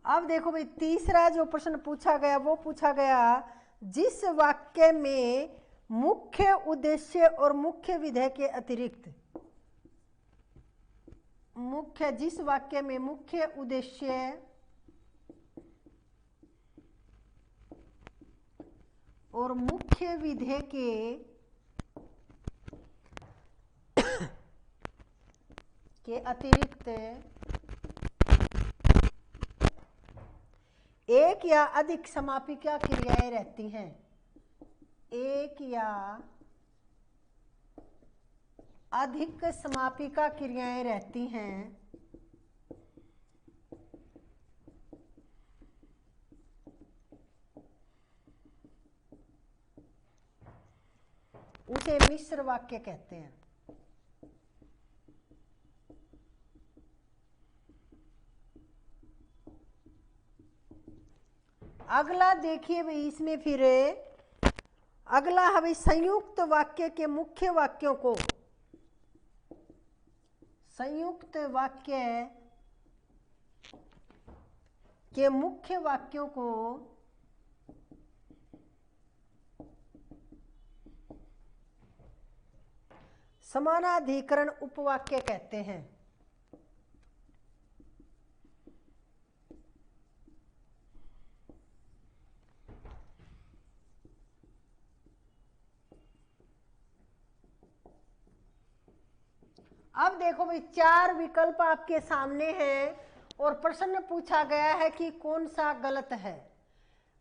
A: अब देखो भाई तीसरा जो प्रश्न पूछा गया वो पूछा गया जिस वाक्य में मुख्य उद्देश्य और मुख्य विधेय के अतिरिक्त, जिस वाक्य में मुख्य उद्देश्य और मुख्य विधेय के अतिरिक्त एक या अधिक समापिका क्रियाएं रहती हैं, एक या अधिक समापिका क्रियाएं रहती हैं, उसे मिश्र वाक्य कहते हैं। अगला देखिए भाई इसमें फिर अगला है भाई संयुक्त वाक्य के मुख्य वाक्यों को, संयुक्त वाक्य के मुख्य वाक्यों को समानाधिकरण उपवाक्य कहते हैं। अब देखो भाई 4 विकल्प आपके सामने हैं और प्रश्न पूछा गया है कि कौन सा गलत है।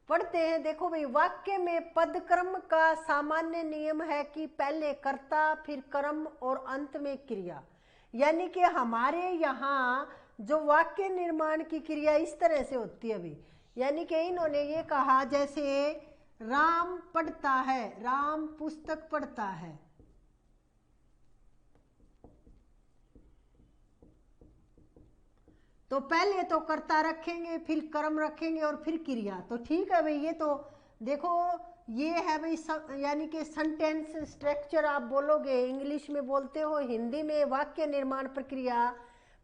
A: पढ़ते हैं। देखो भाई वाक्य में पदक्रम का सामान्य नियम है कि पहले कर्ता फिर कर्म और अंत में क्रिया। यानी कि हमारे यहाँ जो वाक्य निर्माण की क्रिया इस तरह से होती है भाई, यानी कि इन्होंने ये कहा जैसे राम पढ़ता है, राम पुस्तक पढ़ता है, तो पहले तो कर्ता रखेंगे फिर कर्म रखेंगे और फिर क्रिया। तो ठीक है भाई, ये तो देखो ये है भाई यानी कि सेंटेंस स्ट्रक्चर आप बोलोगे, इंग्लिश में बोलते हो, हिंदी में वाक्य निर्माण प्रक्रिया,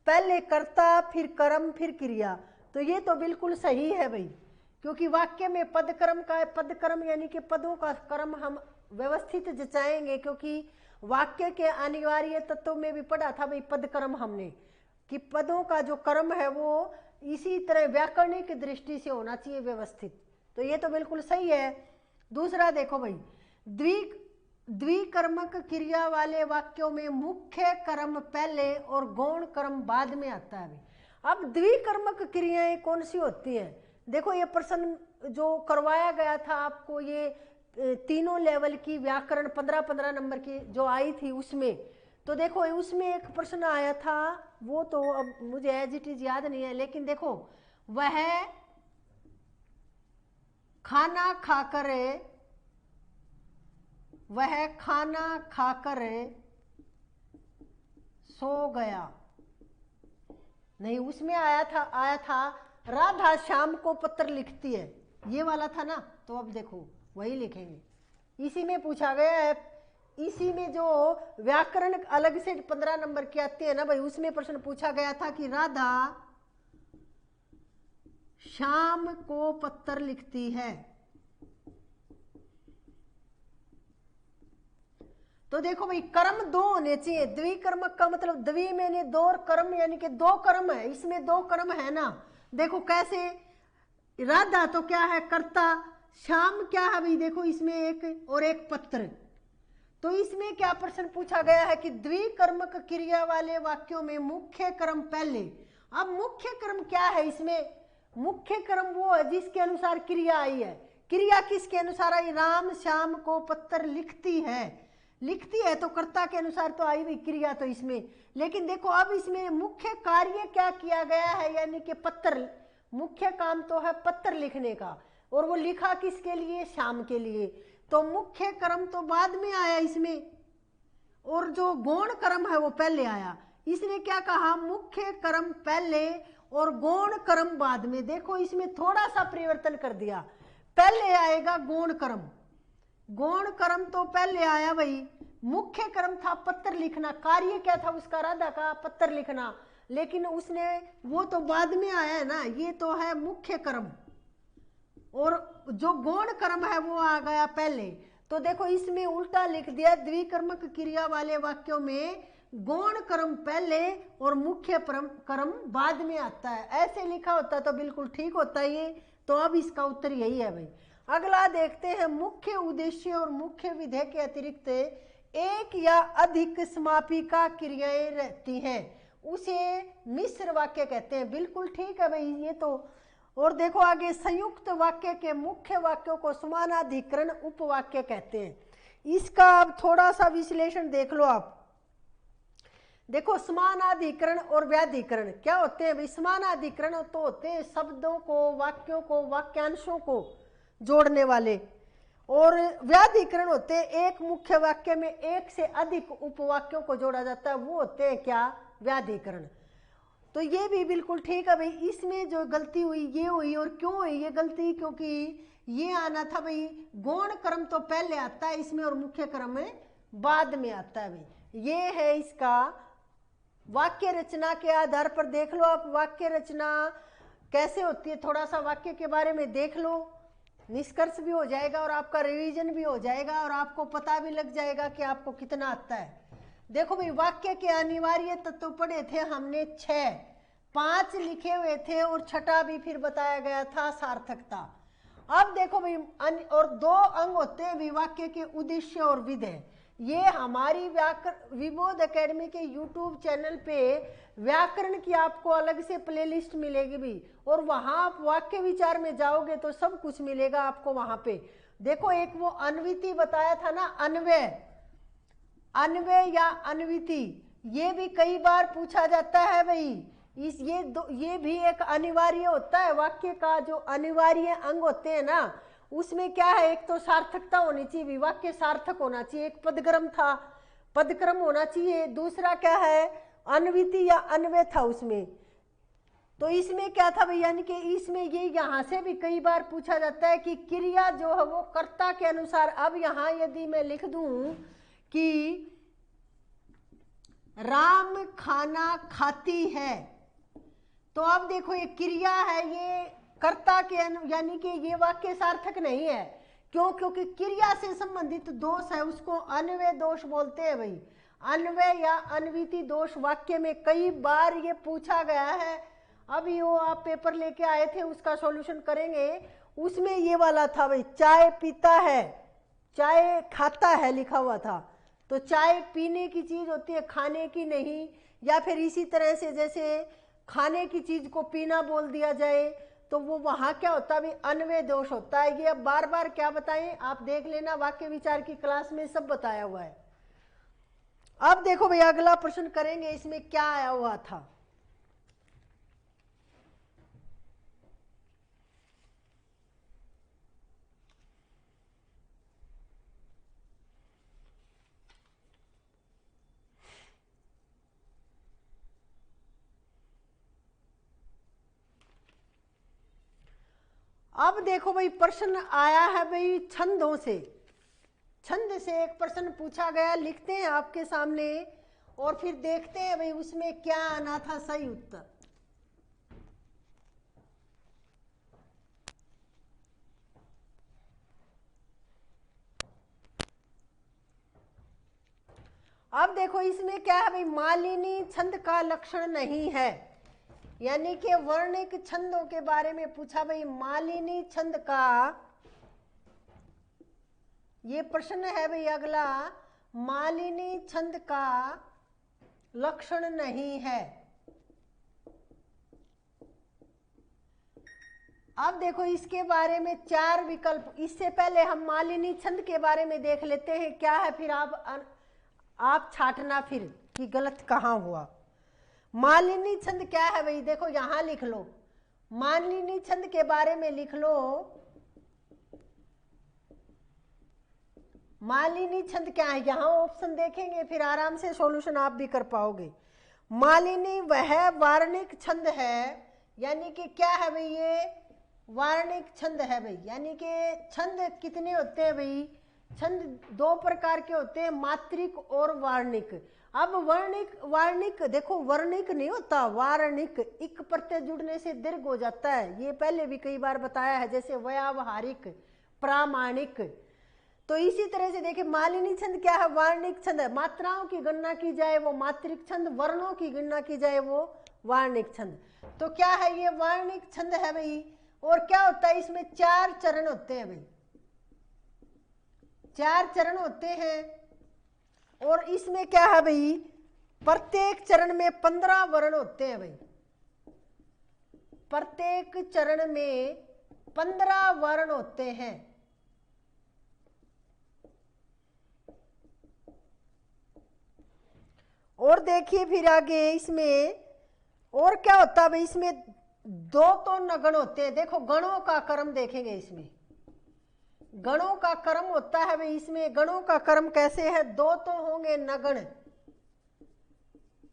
A: पहले कर्ता फिर कर्म फिर क्रिया। तो ये तो बिल्कुल सही है भाई, क्योंकि वाक्य में पदक्रम का, पदक्रम यानी कि पदों का क्रम हम व्यवस्थित जचाएंगे, क्योंकि वाक्य के अनिवार्य तत्वों में भी पढ़ा था भाई पदक्रम हमने, कि पदों का जो क्रम है वो इसी तरह व्याकरणिक दृष्टि से होना चाहिए व्यवस्थित। तो ये तो बिल्कुल सही है। दूसरा देखो भाई, द्विकर्मक क्रिया वाले वाक्यों में मुख्य कर्म पहले और गौण कर्म बाद में आता है। अब द्विकर्मक क्रियाएं कौन सी होती हैं? देखो ये प्रश्न जो करवाया गया था आपको, ये तीनों लेवल की व्याकरण 15-15 नंबर की जो आई थी उसमें, तो देखो उसमें एक प्रश्न आया था, वो तो अब मुझे एज इट इज याद नहीं है, लेकिन देखो वह खाना खाकर सो गया। नहीं, उसमें आया था राधा शाम को पत्र लिखती है, ये वाला था ना। तो अब देखो वही लिखेंगे, इसी में पूछा गया है। इसी में जो व्याकरण अलग से 15 नंबर की आती है ना भाई, उसमें प्रश्न पूछा गया था कि राधा शाम को पत्र लिखती है। तो देखो भाई कर्म दो होने चाहिए। द्विकर्मक का मतलब द्वि मैंने दो, और कर्म यानी कि दो कर्म है, इसमें दो कर्म है ना। देखो कैसे, राधा तो क्या है कर्ता, शाम क्या है भाई, देखो इसमें एक और एक पत्र। तो इसमें क्या प्रश्न पूछा गया है कि द्विकर्मक क्रिया वाले वाक्यों में मुख्य कर्म पहले। अब मुख्य कर्म क्या है इसमें? मुख्य कर्म वो है जिसके अनुसार क्रिया आई है। क्रिया किसके अनुसार आई? राम शाम को पत्र लिखती है तो कर्ता के अनुसार तो आई हुई क्रिया तो इसमें। लेकिन देखो अब इसमें मुख्य कार्य क्या किया गया है, यानी कि पत्र, मुख्य काम तो है पत्र लिखने का, और वो लिखा किसके लिए? शाम के लिए। तो मुख्य कर्म तो बाद में आया इसमें, और जो गौण कर्म है वो पहले आया। इसने क्या कहा? मुख्य कर्म पहले और गौण कर्म बाद में। देखो इसमें थोड़ा सा परिवर्तन कर दिया, पहले आएगा गौण कर्म। गौण कर्म तो पहले आया भाई, मुख्य कर्म था पत्र लिखना। कार्य क्या था उसका? राधा का पत्र लिखना, लेकिन उसने वो तो बाद में आया है ना, ये तो है मुख्य कर्म, और जो गौण कर्म है वो आ गया पहले। तो देखो इसमें उल्टा लिख दिया, द्विकर्मक क्रिया वाले वाक्यों में गौण कर्म पहले और मुख्य कर्म बाद में आता है। ऐसे लिखा होता तो बिल्कुल ठीक होता ये। तो अब इसका उत्तर यही है भाई। अगला देखते हैं, मुख्य उद्देश्य और मुख्य विधेय के अतिरिक्त एक या अधिक समापिका क्रियाएं रहती हैं, उसे मिश्र वाक्य कहते हैं। बिल्कुल ठीक है भाई ये तो। और देखो आगे, संयुक्त वाक्य के मुख्य वाक्यों को समानाधिकरण उपवाक्य कहते हैं। इसका अब थोड़ा सा विश्लेषण देख लो आप। देखो समानाधिकरण और व्याधिकरण क्या होते हैं भाई? समानाधिकरण तो होते हैं शब्दों को, वाक्यों को, वाक्यांशों को जोड़ने वाले, और व्याधिकरण होते हैं एक मुख्य वाक्य में एक से अधिक उपवाक्यों को जोड़ा जाता है, वो होते हैं क्या? व्याधिकरण। तो ये भी बिल्कुल ठीक है भाई। इसमें जो गलती हुई ये हुई, और क्यों हुई ये गलती? क्योंकि ये आना था भाई, गौण कर्म तो पहले आता है इसमें और मुख्य कर्म बाद में आता है भाई। ये है इसका वाक्य रचना के आधार पर। देख लो आप वाक्य रचना कैसे होती है, थोड़ा सा वाक्य के बारे में देख लो, निष्कर्ष भी हो जाएगा और आपका रिवीजन भी हो जाएगा, और आपको पता भी लग जाएगा कि आपको कितना आता है। देखो भाई, वाक्य के अनिवार्य तत्व पढ़े थे हमने 6, 5 लिखे हुए थे और छठा भी फिर बताया गया था सार्थकता। अब देखो भाई, और 2 अंग होते हैं वाक्य के, उद्देश्य और विधेय। ये हमारी विबोध एकेडमी के यूट्यूब चैनल पे व्याकरण की आपको अलग से प्लेलिस्ट मिलेगी भी, और वहां आप वाक्य विचार में जाओगे तो सब कुछ मिलेगा आपको वहां पे। देखो एक वो अन्विति बताया था ना, अन्वय या अन्विति, ये भी कई बार पूछा जाता है भाई। ये भी एक अनिवार्य होता है वाक्य का। जो अनिवार्य अंग होते हैं ना, उसमें क्या है? एक तो सार्थकता होनी चाहिए, वाक्य सार्थक होना चाहिए, एक पदक्रम होना चाहिए। दूसरा क्या है? अन्विति या अन्वय था उसमें। तो इसमें क्या था भाई, यानी कि इसमें ये यहां से भी कई बार पूछा जाता है कि क्रिया जो है वो कर्ता के अनुसार। अब यहां यदि मैं लिख दूं कि राम खाना खाती है, तो अब देखो ये क्रिया है, ये कर्ता के यानी कि ये वाक्य सार्थक नहीं है। क्यों? क्योंकि क्रिया से संबंधित दोष है, उसको अन्वय दोष बोलते हैं भाई। अन्वय या अन्विति दोष वाक्य में कई बार ये पूछा गया है। अभी वो आप पेपर लेके आए थे उसका सॉल्यूशन करेंगे, उसमें ये वाला था भाई, चाय पीता है, चाय खाता है लिखा हुआ था। तो चाय पीने की चीज होती है, खाने की नहीं। या फिर इसी तरह से जैसे खाने की चीज को पीना बोल दिया जाए तो वो वहां क्या होता है, अन्वय दोष होता है। ये अब बार बार क्या बताएं, आप देख लेना, वाक्य विचार की क्लास में सब बताया हुआ है। अब देखो भैया अगला प्रश्न करेंगे, इसमें क्या आया हुआ था। अब देखो भाई प्रश्न आया है भाई छंदों से, छंद से एक प्रश्न पूछा गया, लिखते हैं आपके सामने और फिर देखते हैं भाई उसमें क्या आना था सही उत्तर। अब देखो इसमें क्या है भाई, मालिनी छंद का लक्षण नहीं है, यानी कि वर्णिक छंदों के बारे में पूछा भाई। मालिनी छंद का ये प्रश्न है भाई अगला, मालिनी छंद का लक्षण नहीं है। अब देखो इसके बारे में चार विकल्प, इससे पहले हम मालिनी छंद के बारे में देख लेते हैं क्या है, फिर आप छाटना फिर कि गलत कहाँ हुआ। मालिनी छंद क्या है भाई, देखो यहां लिख लो, मालिनी छंद के बारे में लिख लो। मालिनी छंद क्या है, यहां ऑप्शन देखेंगे फिर आराम से सॉल्यूशन आप भी कर पाओगे। मालिनी वह वार्णिक छंद है, यानी कि क्या है भाई, ये वार्णिक छंद है भाई। यानी कि छंद कितने होते हैं भाई, छंद दो प्रकार के होते हैं, मात्रिक और वार्णिक। अब वार्णिक देखो, वर्णिक नहीं होता, वार्णिक, इक प्रत्यय जुड़ने से दीर्घ हो जाता है, ये पहले भी कई बार बताया है, जैसे व्यावहारिक, प्रामाणिक। तो इसी तरह से देखिए मालिनी छंद क्या है, वार्णिक छंद है, मात्राओं की गणना की जाए वो मात्रिक छंद, वर्णों की गणना की जाए वो वार्णिक छंद। तो क्या है ये वार्णिक छंद है भाई। और क्या होता है इसमें, चार चरण होते हैं भाई, चार चरण होते हैं। और इसमें क्या है भाई, प्रत्येक चरण में 15 वर्ण होते हैं भाई, प्रत्येक चरण में 15 वर्ण होते हैं। और देखिए फिर आगे इसमें और क्या होता है भाई, इसमें दो तो नगण होते हैं। देखो गणों का क्रम देखेंगे, इसमें गणों का क्रम होता है भाई। इसमें गणों का क्रम कैसे है, दो तो होंगे नगण,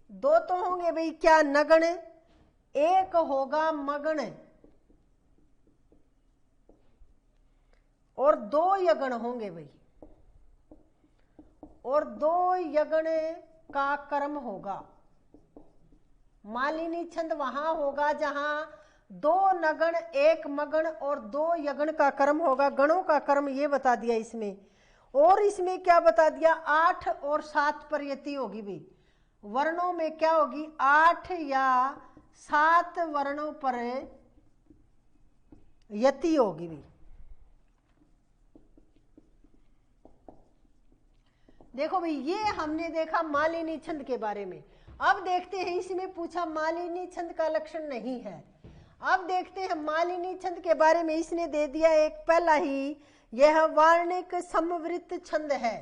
A: दो तो होंगे भाई क्या नगण, एक होगा मगण और दो यगण होंगे भाई, और दो यगण का क्रम होगा। मालिनी छंद वहां होगा जहां दो नगण, एक मगण और दो यगण का क्रम होगा। गणों का क्रम ये बता दिया इसमें। और इसमें क्या बता दिया, 8 और 7 पर यति होगी भाई। वर्णों में क्या होगी, 8 या 7 वर्णों पर यति होगी भाई। देखो भाई ये हमने देखा मालिनी छंद के बारे में। अब देखते हैं इसमें पूछा मालिनी छंद का लक्षण नहीं है। अब देखते हैं मालिनी छंद के बारे में, इसने दे दिया एक पहला ही, यह वार्णिक समवृत्त छंद है,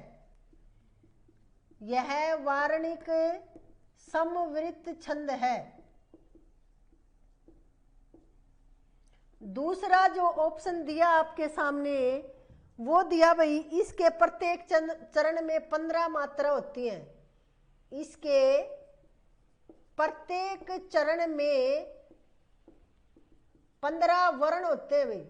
A: यह वार्णिक समवृत्त छंद है। दूसरा जो ऑप्शन दिया आपके सामने वो दिया भाई, इसके प्रत्येक चरण में 15 मात्रा होती हैं, इसके प्रत्येक चरण में 15 वर्ण होते हैं भाई।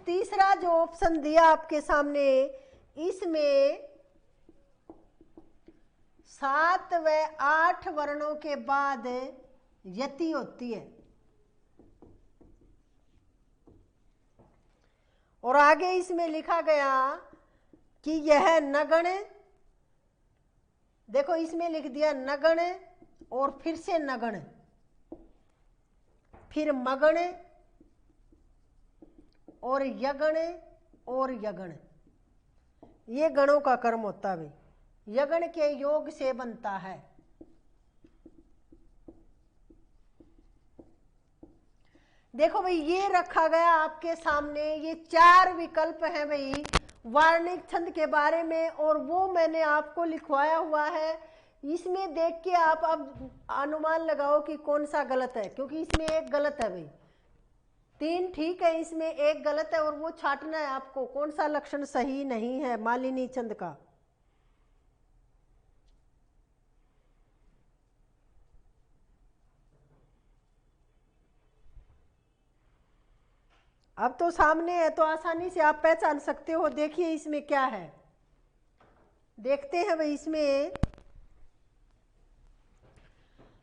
A: तीसरा जो ऑप्शन दिया आपके सामने, इसमें 7 व 8 वर्णों के बाद यति होती है। और आगे इसमें लिखा गया कि यह नगण देखो इसमें लिख दिया नगण और फिर से नगण, फिर मगण और यगण और यगण। ये गणों का कर्म होता है भाई, यगण के योग से बनता है। देखो भाई ये रखा गया आपके सामने, ये 4 विकल्प हैं भाई वार्णिक छंद के बारे में, और वो मैंने आपको लिखवाया हुआ है। इसमें देख के आप अब अनुमान लगाओ कि कौन सा गलत है, क्योंकि इसमें एक गलत है भाई, 3 ठीक है, इसमें एक गलत है, और वो छांटना है आपको कौन सा लक्षण सही नहीं है मालिनी छंद का। अब तो सामने है तो आसानी से आप पहचान सकते हो। देखिए इसमें क्या है, देखते हैं भाई। इसमें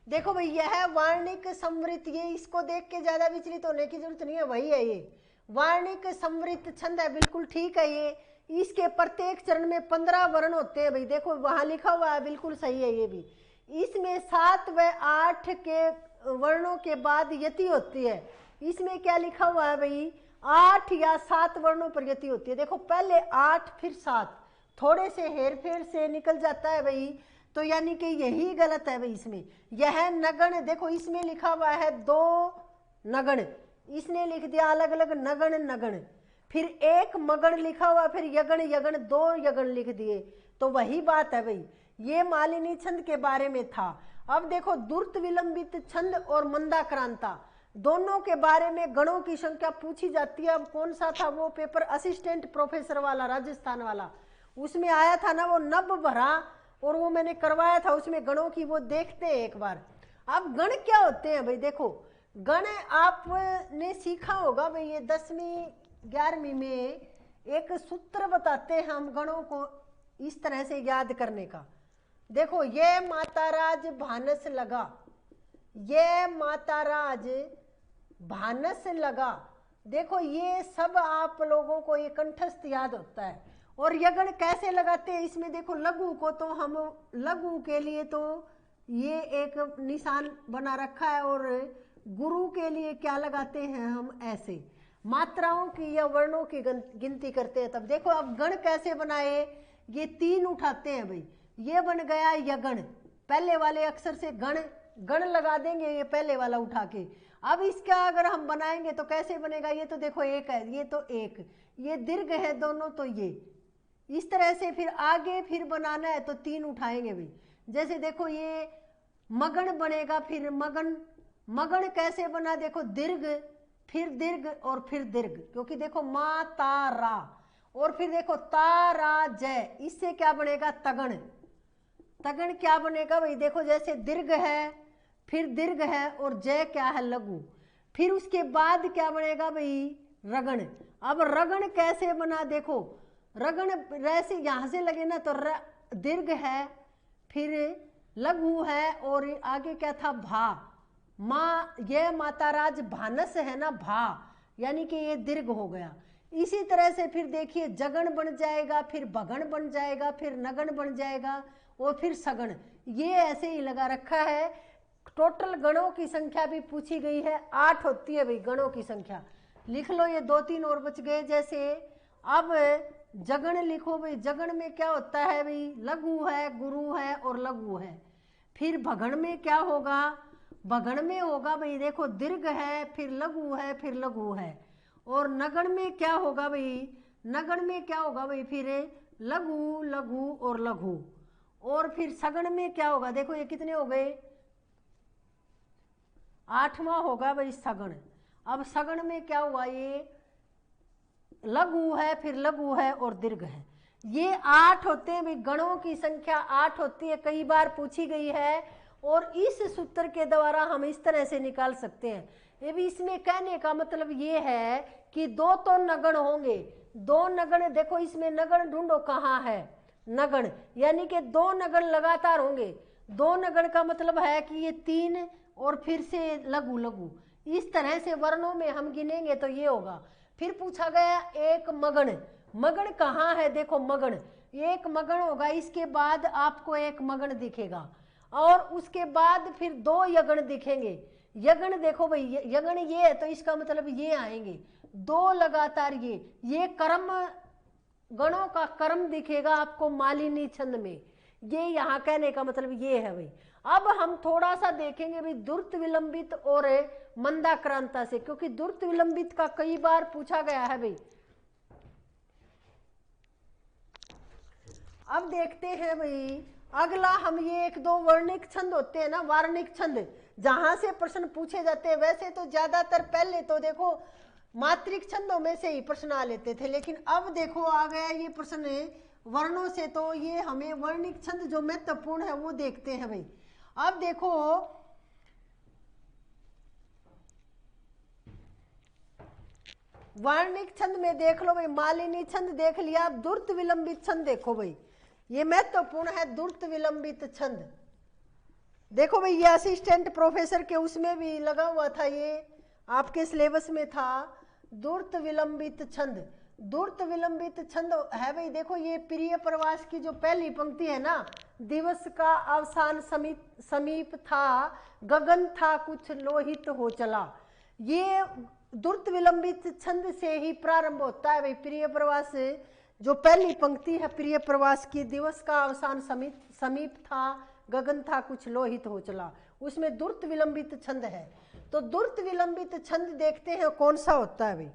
A: देखो भाई यह वार्णिक संवृत, ये इसको देख के ज्यादा विचलित होने की जरूरत नहीं है, वही है ये वार्णिक संवृत छंद है, बिल्कुल ठीक है ये। इसके प्रत्येक चरण में 15 वर्ण होते हैं भाई, देखो वहां लिखा हुआ है, बिल्कुल सही है ये भी। इसमें 7 व 8 के वर्णों के बाद यति होती है। इसमें क्या लिखा हुआ है भाई, 8 या 7 वर्णों पर यति होती है। देखो पहले 8 फिर 7, थोड़े से हेर फेर से निकल जाता है भाई, तो यानी कि यही गलत है भाई। इसमें यह नगण, देखो इसमें लिखा हुआ है 2 नगण, इसने लिख दिया अलग अलग नगण नगण, फिर एक मगण लिखा हुआ, फिर यगण यगण, 2 यगण लिख दिए, तो वही बात है भाई। ये मालिनी छंद के बारे में था। अब देखो द्रुत विलंबित छंद और मंदाक्रांता, दोनों के बारे में गणों की संख्या पूछी जाती है। अब कौन सा था वो पेपर, असिस्टेंट प्रोफेसर वाला राजस्थान वाला, उसमें आया था ना वो नब भरा, और वो मैंने करवाया था उसमें गणों की, वो देखते हैं एक बार। अब गण क्या होते हैं भाई, देखो गण आपने सीखा होगा भाई, ये 10वीं 11वीं में एक सूत्र बताते हैं हम गणों को इस तरह से याद करने का। देखो ये माताराज भानस लगा, ये माताराज भानस लगा, देखो ये सब आप लोगों को ये कंठस्थ याद होता है। और यगण कैसे लगाते हैं, इसमें देखो लघु को तो हम लघु के लिए तो ये एक निशान बना रखा है, और गुरु के लिए क्या लगाते हैं हम, ऐसे मात्राओं की या वर्णों की गिनती करते हैं। तब देखो अब गण कैसे बनाए, ये 3 उठाते हैं भाई, ये बन गया यगण, पहले वाले अक्षर से गण गण लगा देंगे, ये पहले वाला उठा के। अब इसका अगर हम बनाएंगे तो कैसे बनेगा, ये तो देखो एक है, ये तो एक, ये दीर्घ है दोनों, तो ये इस तरह से फिर आगे फिर बनाना है तो 3 उठाएंगे भाई। जैसे देखो ये मगन बनेगा, फिर मगन, मगन कैसे बना, देखो दीर्घ फिर दीर्घ और फिर दीर्घ, क्योंकि देखो मा ता रा, और फिर देखो तारा जय, इससे क्या बनेगा तगण, तगण क्या बनेगा भाई, देखो जैसे दीर्घ है फिर दीर्घ है और जय क्या है लघु, फिर उसके बाद क्या बनेगा भाई रगण। अब रगण कैसे बना, देखो रगण ऐसे यहां से लगे ना तो दीर्घ है फिर लघु है और आगे क्या था भा, माँ ये माताराज भानस है ना भा, यानी कि ये दीर्घ हो गया। इसी तरह से फिर देखिए जगण बन जाएगा, फिर भगण बन जाएगा, फिर नगण बन जाएगा और फिर सगण, ये ऐसे ही लगा रखा है। टोटल गणों की संख्या भी पूछी गई है, 8 होती है भाई गणों की संख्या, लिख लो, ये 2-3 और बच गए। जैसे अब जगण लिखो भाई, जगण में क्या होता है भाई, लघु है, गुरु है और लघु है। फिर भगण में क्या होगा, भगण में होगा भाई देखो दीर्घ है फिर लघु है फिर लघु है। और नगण में क्या होगा भाई, नगण में क्या होगा भाई फिर लघु लघु और लघु। और फिर सगण में क्या होगा, देखो ये कितने हो गए, 8वां होगा भाई सगण। अब सगण में क्या हुआ, ये लघु है फिर लघु है और दीर्घ है, ये 8 होते हैं भाई। गणों की संख्या 8 होती है, कई बार पूछी गई है और इस सूत्र के द्वारा हम इस तरह से निकाल सकते हैं। ये भी इसमें कहने का मतलब ये है कि 2 तो नगण होंगे, 2 नगण, देखो इसमें नगण ढूंढो कहाँ है, नगण यानी कि 2 नगण लगातार होंगे। 2 नगण का मतलब है कि ये 3 और फिर से लघु लघु, इस तरह से वर्णों में हम गिनेंगे तो ये होगा। फिर पूछा गया एक मगण, मगण कहाँ है, देखो मगण एक मगन होगा, इसके बाद आपको एक मगन दिखेगा और उसके बाद फिर दो यगन दिखेंगे। यगन देखो भाई, यगन ये है तो इसका मतलब ये आएंगे दो लगातार। ये कर्म, गणों का कर्म दिखेगा आपको मालिनी छंद में। ये यहाँ कहने का मतलब ये है भाई। अब हम थोड़ा सा देखेंगे भाई दुर्त विलंबित और मंदाक्रांता से, क्योंकि दुर्त विलंबित का कई बार पूछा गया है भाई। अब देखते हैं भाई अगला, हम ये एक दो वर्णिक छंद होते हैं ना, वार्णिक छंद, जहां से प्रश्न पूछे जाते हैं। वैसे तो ज्यादातर पहले तो देखो मात्रिक छंदों में से ही प्रश्न आ लेते थे, लेकिन अब देखो आ गया ये प्रश्न वर्णों से, तो ये हमें वर्णिक छंद जो महत्वपूर्ण है वो देखते हैं भाई। अब देखो वर्णिक छंद में देख लो भाई, मालिनी छंद देख लिया, अब दुर्त विलंबित छंद देखो भाई, ये महत्वपूर्ण है दुर्त विलंबित छंद। देखो भाई ये असिस्टेंट प्रोफेसर के उसमें भी लगा हुआ था, ये आपके सिलेबस में था दुर्त विलंबित छंद। दुर्त विलंबित छंद है भाई, देखो ये प्रिय प्रवास की जो पहली पंक्ति है ना, दिवस का अवसान समीप था, गगन था कुछ लोहित हो चला, ये दुर्त विलंबित छंद से ही प्रारंभ होता है भाई। प्रिय प्रवास जो पहली पंक्ति है प्रिय प्रवास की, दिवस का अवसान समीप था, गगन था कुछ लोहित हो चला, उसमें दुर्त विलंबित छंद है। तो दुर्त विलंबित छंद देखते हैं कौन सा होता है भाई।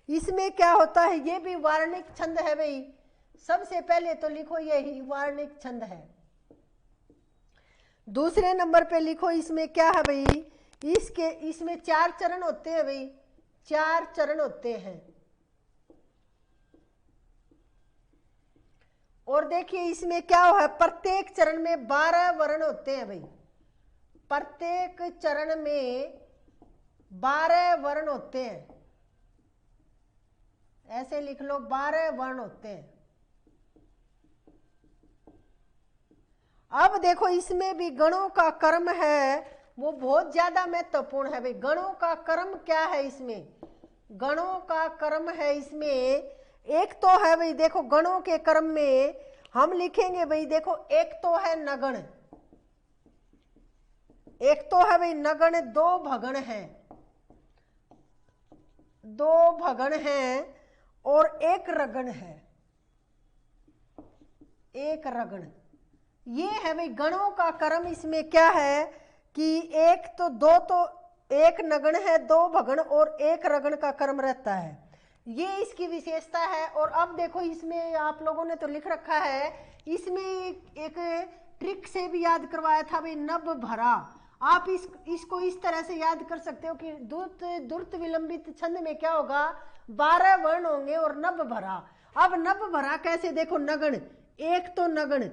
A: इसमें क्या होता है, ये भी वार्णिक छंद है भाई। सबसे पहले तो लिखो यही वार्णिक छंद है। दूसरे नंबर पे लिखो इसमें क्या है भाई, इसमें 4 चरण होते हैं भाई, 4 चरण होते हैं। और देखिए इसमें क्या है, प्रत्येक चरण में 12 वर्ण होते हैं भाई, प्रत्येक चरण में 12 वर्ण होते हैं, ऐसे लिख लो 12 वर्ण होते हैं। अब देखो इसमें भी गणों का कर्म है, वो बहुत ज्यादा महत्वपूर्ण है भाई। गणों का कर्म क्या है इसमें, गणों का कर्म है इसमें एक तो है भाई, देखो गणों के कर्म में हम लिखेंगे भाई, देखो एक तो है नगण, एक तो है भाई नगण, 2 भगण है, 2 भगण है और 1 रगण है, 1 रगण। ये है भाई गणों का कर्म। इसमें क्या है कि एक तो 2 तो 1 नगण है, 2 भगण और 1 रगण का कर्म रहता है, ये इसकी विशेषता है। और अब देखो इसमें आप लोगों ने तो लिख रखा है, इसमें एक ट्रिक से भी याद करवाया था भाई, नभ भरा। आप इसको इस तरह से याद कर सकते हो कि दुर्त विलंबित छंद में क्या होगा, 12 वर्ण होंगे और नभ भरा। अब नभ भरा कैसे, देखो नगण, एक तो नगण,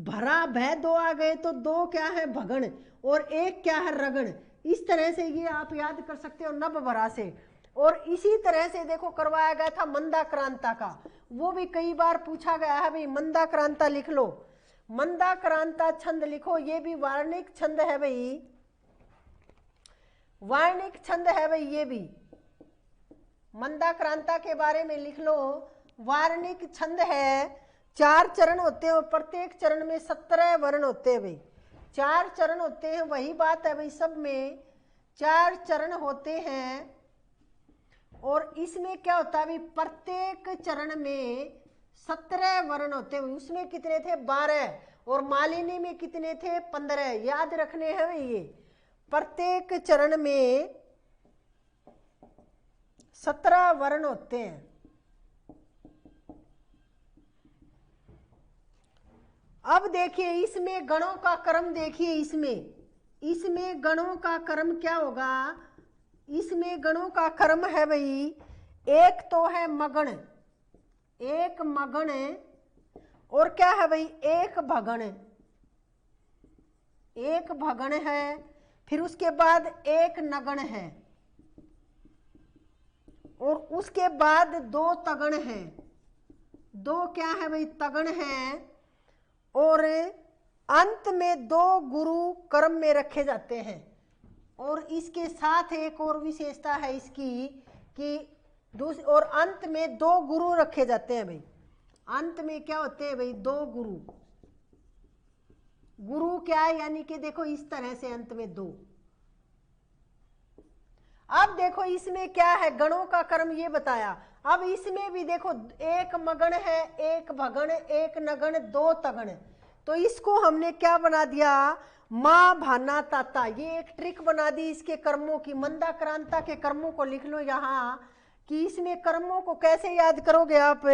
A: भरा भय 2 आ गए तो 2 क्या है भगण और 1 क्या है रगण। इस तरह से ये आप याद कर सकते हो नभ भरा से। और इसी तरह से देखो करवाया गया था मंदाक्रांता का, वो भी कई बार पूछा गया है भाई। मंदाक्रांता लिख लो, मंदाक्रांता छंद लिखो, ये भी वार्णिक छंद है भाई, वार्णिक छंद है भाई। ये भी मंदाक्रांता के बारे में लिख लो, वार्णिक छंद है। 4 चरण होते हैं और प्रत्येक चरण में 17 वर्ण होते हैं भाई, 4 चरण होते हैं, वही बात है भाई, सब में 4 चरण होते हैं। और इसमें क्या होता है भाई, प्रत्येक चरण में 17 वर्ण होते हैं। उसमें कितने थे, 12, और मालिनी में कितने थे, 15। याद रखने हैं भाई, ये प्रत्येक चरण में 17 वर्ण होते हैं। अब देखिए इसमें गणों का क्रम देखिए, इसमें गणों का क्रम क्या होगा, इसमें गणों का क्रम है भाई, एक तो है मगण, एक मगण, और क्या है भाई, एक भगण, एक भगण है, फिर उसके बाद एक नगण है, और उसके बाद 2 तगण है, 2 क्या है भाई, तगण है, और अंत में 2 गुरु क्रम में रखे जाते हैं। और इसके साथ एक और विशेषता है इसकी कि और अंत में 2 गुरु रखे जाते हैं भाई, अंत में क्या होते हैं भाई, दो गुरु। गुरु क्या है, यानी कि देखो इस तरह से अंत में दो। अब देखो इसमें क्या है, गणों का कर्म ये बताया। अब इसमें भी देखो एक मगण है, एक भगण, एक नगण, दो तगण। तो इसको हमने क्या बना दिया, मां भाना ताता। ये एक ट्रिक बना दी इसके कर्मों की। मंदा क्रांता के कर्मों को लिख लो यहां कि इसमें कर्मों को कैसे याद करोगे आप,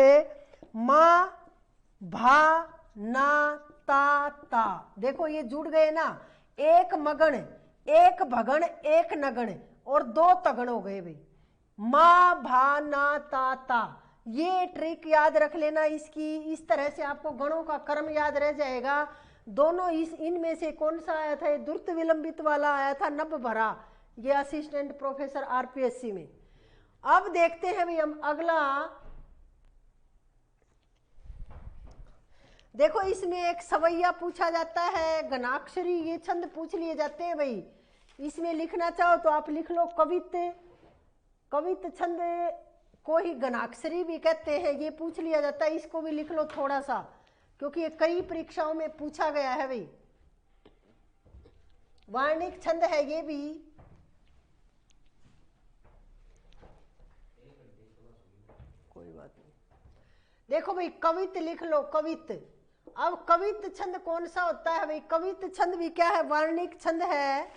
A: मां भा ना ता ता। देखो ये जुड़ गए ना, एक मगण, एक भगण, एक नगण और दो तगण हो गए भाई, मां भा ना ता ता। ये ट्रिक याद रख लेना इसकी। इस तरह से आपको गणों का कर्म याद रह जाएगा। दोनों इनमें से कौन सा आया था, ये द्रुत विलंबित वाला आया था, नभ भरा, ये असिस्टेंट प्रोफेसर आरपीएससी में। अब देखते हैं भाई हम अगला। देखो इसमें एक सवैया पूछा जाता है, घनाक्षरी, ये छंद पूछ लिए जाते हैं भाई। इसमें लिखना चाहो तो आप लिख लो कवित। कवित छंद को ही घनाक्षरी भी कहते हैं, ये पूछ लिया जाता है। इसको भी लिख लो थोड़ा सा, क्योंकि ये कई परीक्षाओं में पूछा गया है भाई। वार्णिक छंद है ये भी। कोई बात नहीं, देखो भाई कवित लिख लो, कवित। अब कवित छंद कौन सा होता है भाई, कवित छंद भी क्या है, वार्णिक छंद है।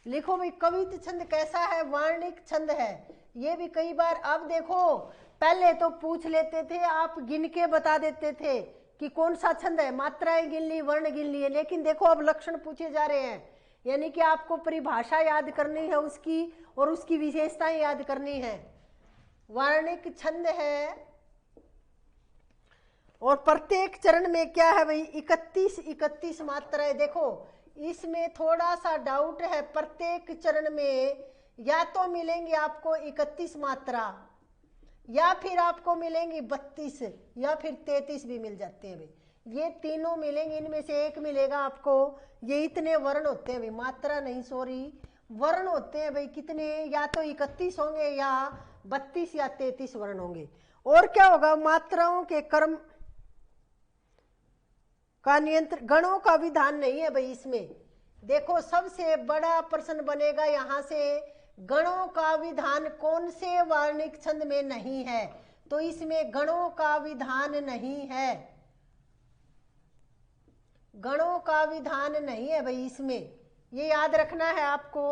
A: लिखो भाई कवित छंद कैसा है, वार्णिक छंद है। ये भी कई बार, अब देखो पहले तो पूछ लेते थे, आप गिन के बता देते थे कि कौन सा छंद है, मात्राएं गिन ली, वर्ण गिन लिए। लेकिन देखो अब लक्षण पूछे जा रहे हैं, यानी कि आपको परिभाषा याद करनी है उसकी और उसकी विशेषताएं याद करनी है। वार्णिक छंद है और प्रत्येक चरण में क्या है भाई, 31 मात्राएं। देखो इसमें थोड़ा सा डाउट है, प्रत्येक चरण में या तो मिलेंगे आपको 31 मात्रा, या फिर आपको मिलेंगी 32, या फिर 33 भी मिल जाते हैं भाई। ये तीनों मिलेंगे, इनमें से एक मिलेगा आपको। ये इतने वर्ण होते हैं भाई, मात्रा नहीं सॉरी, वर्ण होते हैं भाई। कितने, या तो 31 होंगे या 32 या 33 वर्ण होंगे। और क्या होगा, मात्राओं के कर्म का नियंत्रण, गणों का विधान नहीं है भाई इसमें। देखो सबसे बड़ा प्रश्न बनेगा यहां से, गणों का विधान कौन से वार्णिक छंद में नहीं है। तो इसमें गणों का विधान नहीं है, गणों का विधान नहीं है भाई इसमें, ये याद रखना है आपको।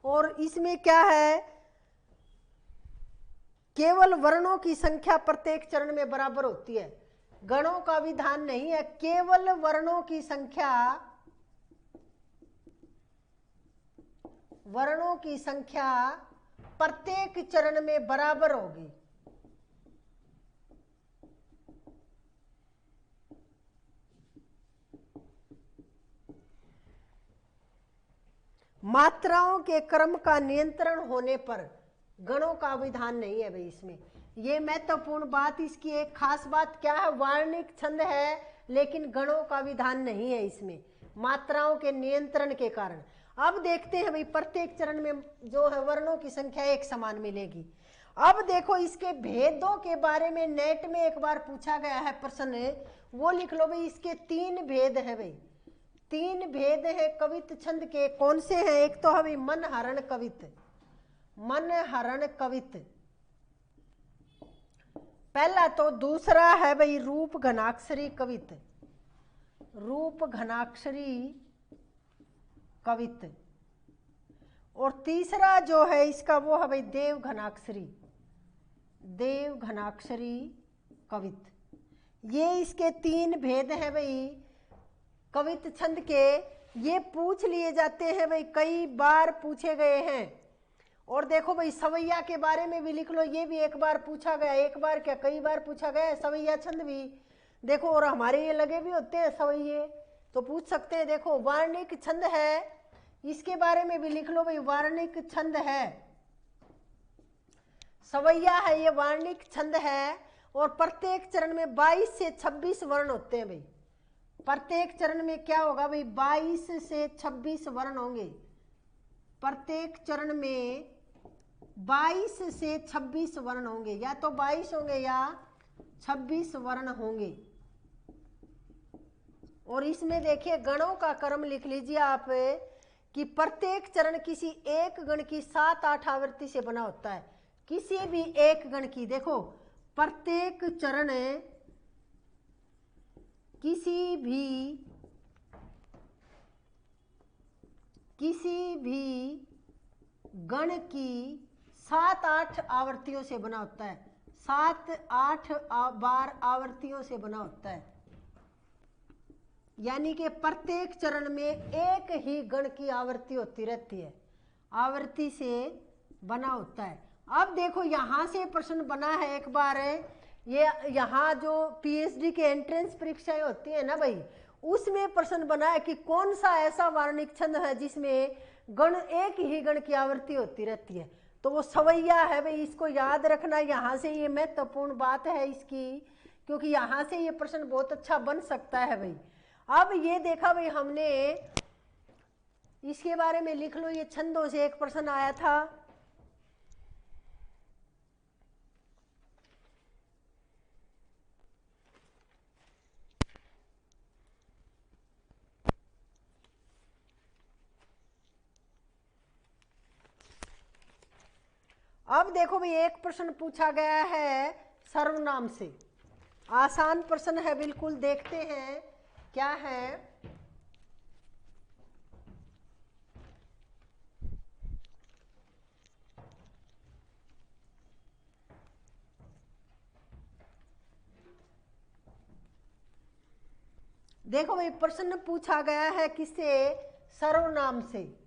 A: और इसमें क्या है, केवल वर्णों की संख्या प्रत्येक चरण में बराबर होती है। गणों का विधान नहीं है, केवल वर्णों की संख्या, वर्णों की संख्या प्रत्येक चरण में बराबर होगी। मात्राओं के क्रम का नियंत्रण होने पर गणों का विधान नहीं है भाई इसमें। ये महत्वपूर्ण बात, इसकी एक खास बात क्या है, वार्णिक छंद है लेकिन गणों का विधान नहीं है इसमें, मात्राओं के नियंत्रण के कारण। अब देखते हैं भाई प्रत्येक चरण में जो है वर्णों की संख्या एक समान मिलेगी। अब देखो इसके भेदों के बारे में नेट में एक बार पूछा गया है प्रश्न, वो लिख लो भाई। इसके 3 भेद है भाई, 3 भेद है कवित छंद के। कौन से हैं, एक तो है भाई मन हरण कवित, मन हरण कवित पहला। तो दूसरा है भाई रूप घनाक्षरी कवित, रूप घनाक्षरी कवित। और तीसरा जो है इसका वो है भाई देव घनाक्षरी, देव घनाक्षरी कवित। ये इसके 3 भेद हैं भाई कवित छंद के। ये पूछ लिए जाते हैं भाई, कई बार पूछे गए हैं। और देखो भाई सवैया के बारे में भी लिख लो, ये भी एक बार पूछा गया, एक बार क्या कई बार पूछा गया है सवैया छंद भी। देखो और हमारे ये लगे भी होते हैं सवैये, तो पूछ सकते हैं। देखो वार्णिक छंद है, इसके बारे में भी लिख लो भाई, वार्णिक छंद है, सवैया है, ये वार्णिक छंद है। और प्रत्येक चरण में 22 से 26 वर्ण होते हैं भाई। प्रत्येक चरण में क्या होगा भाई, 22 से 26 वर्ण होंगे। प्रत्येक चरण में 22 से 26 वर्ण होंगे, या तो 22 होंगे या 26 वर्ण होंगे। और इसमें देखिए गणों का क्रम लिख लीजिए आप कि प्रत्येक चरण किसी एक गण की 7-8 आवृत्ति से बना होता है। किसी भी एक गण की, देखो प्रत्येक चरण किसी भी गण की 7-8 आवृत्तियों से बना होता है। 7-8 बार आवृत्तियों से बना होता है, यानी कि प्रत्येक चरण में एक ही गण की आवृत्ति होती रहती है, आवृत्ति से बना होता है। अब देखो यहां से प्रश्न बना है एक बार, ये यहाँ जो पीएचडी के एंट्रेंस परीक्षाएं होती है ना भाई, उसमें प्रश्न बना है कि कौन सा ऐसा वार्णिक छंद है जिसमें गण एक ही गण की आवृत्ति होती रहती है। तो वो सवैया है भाई, इसको याद रखना। यहाँ से ये महत्वपूर्ण बात है इसकी, क्योंकि यहाँ से ये प्रश्न बहुत अच्छा बन सकता है भाई। अब ये देखा भाई हमने, इसके बारे में लिख लो, ये छंदों से एक प्रश्न आया था। अब देखो भाई एक प्रश्न पूछा गया है सर्वनाम से, आसान प्रश्न है बिल्कुल, देखते हैं क्या है। देखो भाई प्रश्न पूछा गया है किससे, सर्वनाम से।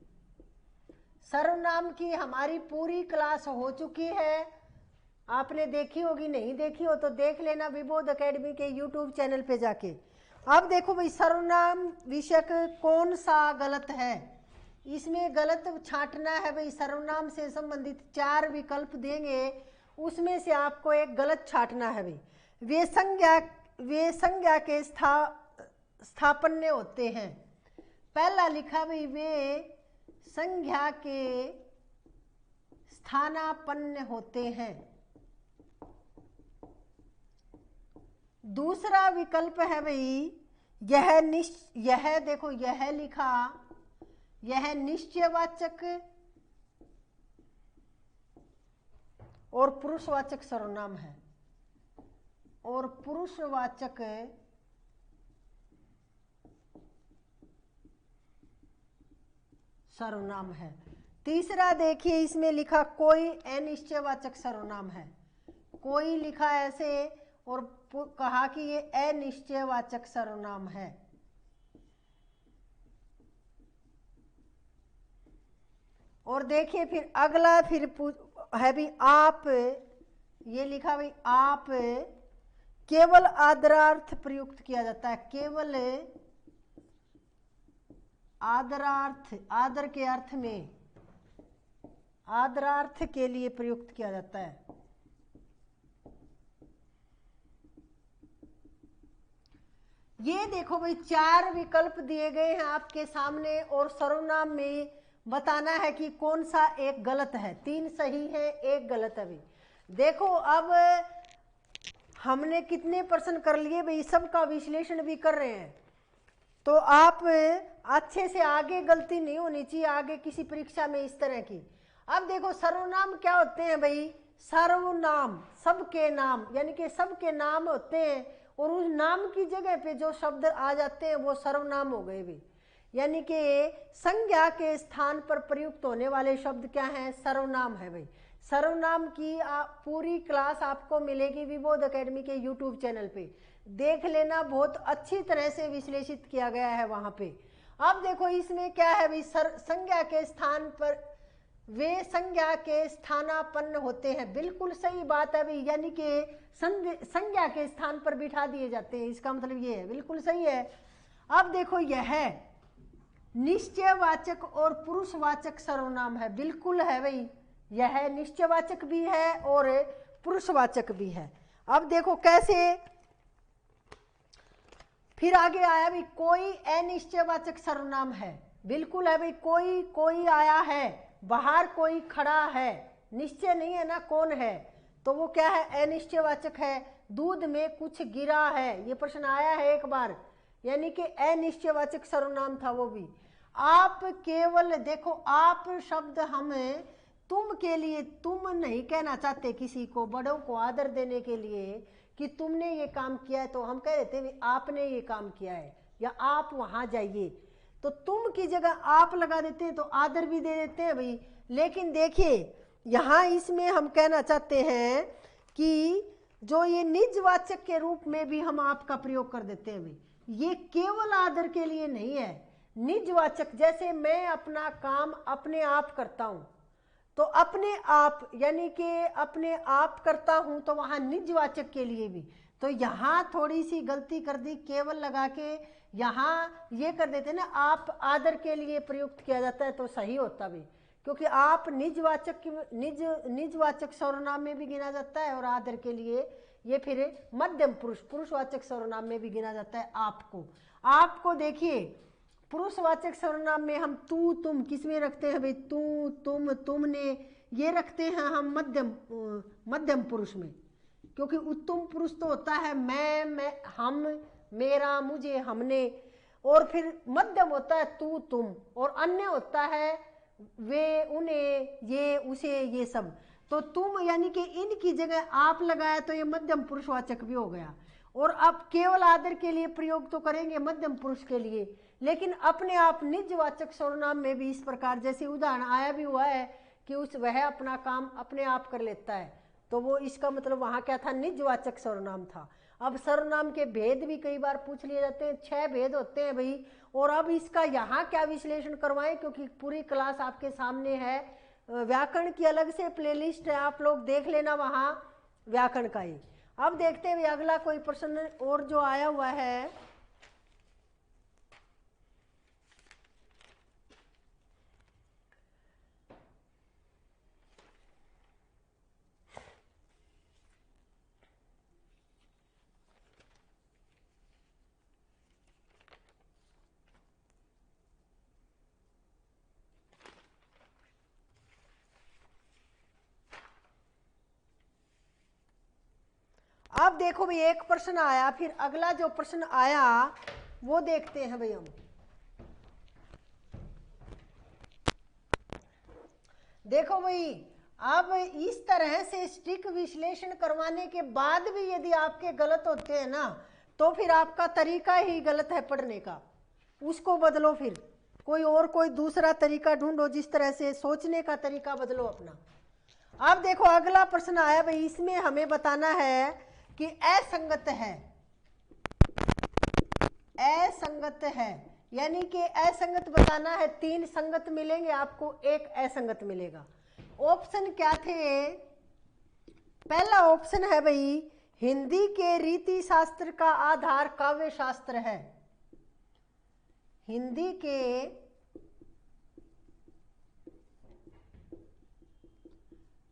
A: सर्वनाम की हमारी पूरी क्लास हो चुकी है, आपने देखी होगी, नहीं देखी हो तो देख लेना विबोध एकेडमी के यूट्यूब चैनल पे जाके। अब देखो भाई सर्वनाम विषयक कौन सा गलत है, इसमें गलत छांटना है भाई। सर्वनाम से संबंधित 4 विकल्प देंगे, उसमें से आपको एक गलत छांटना है भाई। वे संज्ञा के स्थापन्य होते हैं। पहला लिखा भाई वे संज्ञा के स्थानापन्न होते हैं। दूसरा विकल्प है भाई यह देखो, यह लिखा, यह निश्चयवाचक और पुरुषवाचक सर्वनाम है, और पुरुषवाचक सर्वनाम है। तीसरा देखिए इसमें लिखा कोई अनिश्चयवाचक सर्वनाम है, कोई लिखा ऐसे और कहा कि ये अनिश्चयवाचक सर्वनाम है। और देखिए फिर अगला फिर है भी आप, ये लिखा भाई आप केवल आदरार्थ प्रयुक्त किया जाता है, केवल आदरार्थ, आदर के अर्थ में, आदरार्थ के लिए प्रयुक्त किया जाता है। ये देखो भाई 4 विकल्प दिए गए हैं आपके सामने, और सर्वनाम में बताना है कि कौन सा एक गलत है। 3 सही है, 1 गलत है भाई। देखो अब हमने कितने प्रश्न कर लिए भाई, सबका विश्लेषण भी कर रहे हैं, तो आप अच्छे से, आगे गलती नहीं होनी चाहिए आगे किसी परीक्षा में इस तरह की। अब देखो सर्वनाम क्या होते हैं भाई, सर्वनाम सबके नाम, यानी कि सबके नाम होते हैं, और उस नाम की जगह पे जो शब्द आ जाते हैं वो सर्वनाम हो गए भी। यानी कि संज्ञा के स्थान पर प्रयुक्त होने वाले शब्द क्या हैं, सर्वनाम है भाई। सर्वनाम की पूरी क्लास आपको मिलेगी विबोध एकेडमी के यूट्यूब चैनल पे, देख लेना, बहुत अच्छी तरह से विश्लेषित किया गया है वहां पे। अब देखो इसमें क्या है भाई, संज्ञा के स्थान पर, वे संज्ञा के स्थानापन्न होते हैं, बिल्कुल सही बात है भाई, यानी कि संज्ञा के स्थान पर बिठा दिए जाते हैं, इसका मतलब ये है, बिल्कुल सही है। अब देखो यह निश्चयवाचक और पुरुषवाचक सर्वनाम है, बिल्कुल है भाई, यह निश्चयवाचक भी है और पुरुषवाचक भी है। अब देखो कैसे, फिर आगे आया भाई कोई अनिश्चयवाचक सर्वनाम है, बिल्कुल है भाई, कोई आया है, बाहर कोई खड़ा है, निश्चय नहीं है ना कौन है, तो वो क्या है, अनिश्चयवाचक है। दूध में कुछ गिरा है, ये प्रश्न आया है एक बार, यानी कि अनिश्चयवाचक सर्वनाम था वो भी। आप केवल देखो, आप शब्द हमें तुम के लिए, तुम नहीं कहना चाहते किसी को, बड़ों को आदर देने के लिए कि तुमने ये काम किया है, तो हम कह देते हैं आपने ये काम किया है या आप वहां जाइए, तो तुम की जगह आप लगा देते हैं तो आदर भी दे देते हैं भाई। लेकिन देखिए यहाँ इसमें हम कहना चाहते हैं कि जो ये निजवाचक के रूप में भी हम आपका प्रयोग कर देते हैं भाई, ये केवल आदर के लिए नहीं है। निजवाचक, जैसे मैं अपना काम अपने आप करता हूं, तो अपने आप यानी कि अपने आप करता हूं, तो वहां निजवाचक के लिए भी, तो यहां थोड़ी सी गलती कर दी, केवल लगा के यहां ये कर देते ना, आप आदर के लिए प्रयुक्त किया जाता है तो सही होता भी, क्योंकि आप निजवाचक की निजवाचक सर्वनाम में भी गिना जाता है और आदर के लिए ये फिर मध्यम पुरुष पुरुषवाचक सर्वनाम में भी गिना जाता है। आपको देखिए पुरुषवाचक सर्वनाम में हम तू तुम किस में रखते हैं भाई, तू तुम तुमने, ये रखते हैं हम मध्यम पुरुष में, क्योंकि उत्तम पुरुष तो होता है मैं हम, मेरा, मुझे, हमने, और फिर मध्यम होता है तू तुम, और अन्य होता है वे, उन्हें, ये, उसे, ये सब। तो तुम यानी कि इनकी जगह आप लगाया तो ये मध्यम पुरुषवाचक भी हो गया। और अब केवल आदर के लिए प्रयोग तो करेंगे मध्यम पुरुष के लिए, लेकिन अपने आप निजवाचक सर्वनाम में भी इस प्रकार, जैसे उदाहरण आया भी हुआ है कि वह अपना काम अपने आप कर लेता है, तो वो इसका मतलब वहां क्या था, निजवाचक सर्वनाम था। अब सर्वनाम के भेद भी कई बार पूछ लिए जाते हैं, 6 भेद होते हैं भाई, और अब इसका यहाँ क्या विश्लेषण करवाएं, क्योंकि पूरी क्लास आपके सामने है। व्याकरण की अलग से प्लेलिस्ट है, आप लोग देख लेना वहाँ व्याकरण का ही। अब देखते हैं अगला कोई प्रश्न और जो आया हुआ है। अब देखो भाई एक प्रश्न आया, फिर अगला जो प्रश्न आया वो देखते हैं भाई हम। देखो भाई अब इस तरह से स्टिक विश्लेषण करवाने के बाद भी यदि आपके गलत होते हैं ना, तो फिर आपका तरीका ही गलत है पढ़ने का, उसको बदलो, फिर कोई दूसरा तरीका ढूंढो, जिस तरह से सोचने का तरीका बदलो अपना। अब देखो अगला प्रश्न आया भाई, इसमें हमें बताना है कि असंगत है, असंगत है, यानी कि असंगत बताना है। 3 संगत मिलेंगे आपको, एक असंगत मिलेगा। ऑप्शन क्या थे, पहला ऑप्शन है भाई, हिंदी के रीति शास्त्र का आधार काव्य शास्त्र है। हिंदी के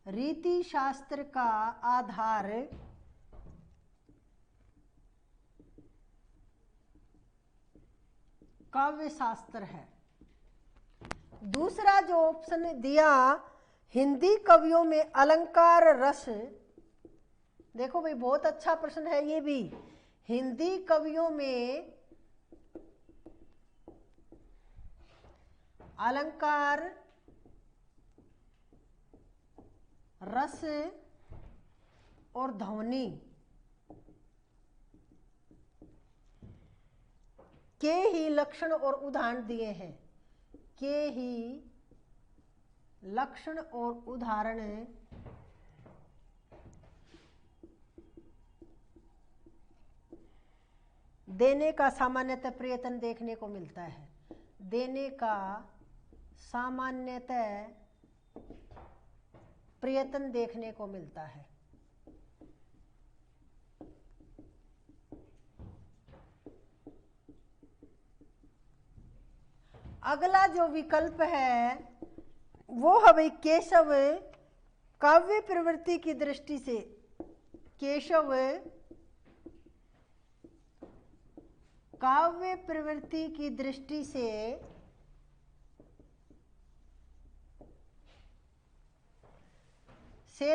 A: रीति शास्त्र का आधार काव्य शास्त्र है। दूसरा जो ऑप्शन दिया, हिंदी कवियों में अलंकार रस, देखो भाई बहुत अच्छा प्रश्न है ये भी, हिंदी कवियों में अलंकार रस और ध्वनि के ही लक्षण और उदाहरण दिए हैं, के ही लक्षण और उदाहरण देने का सामान्यतः प्रयत्न देखने को मिलता है, देने का सामान्यतः प्रयत्न देखने को मिलता है। अगला जो विकल्प है वो है भाई केशव काव्य प्रवृत्ति की दृष्टि से, केशव काव्य प्रवृत्ति की दृष्टि से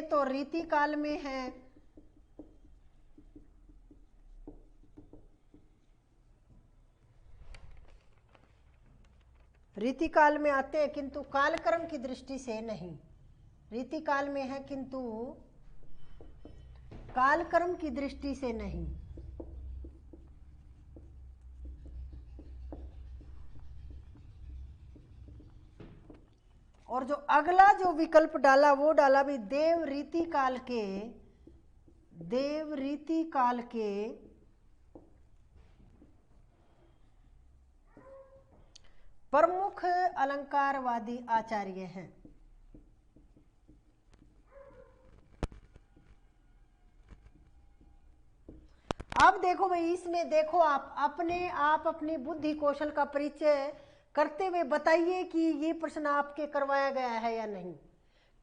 A: तो रीति काल में है, रीतिकाल में आते हैं किंतु कालक्रम की दृष्टि से नहीं। रीतिकाल में है किंतु कालक्रम की दृष्टि से नहीं। और जो अगला जो विकल्प डाला वो डाला भी देव रीति काल के प्रमुख अलंकारवादी आचार्य हैं। अब देखो भाई, इसमें देखो आप अपनी बुद्धि कौशल का परिचय करते हुए बताइए कि ये प्रश्न आपके करवाया गया है या नहीं।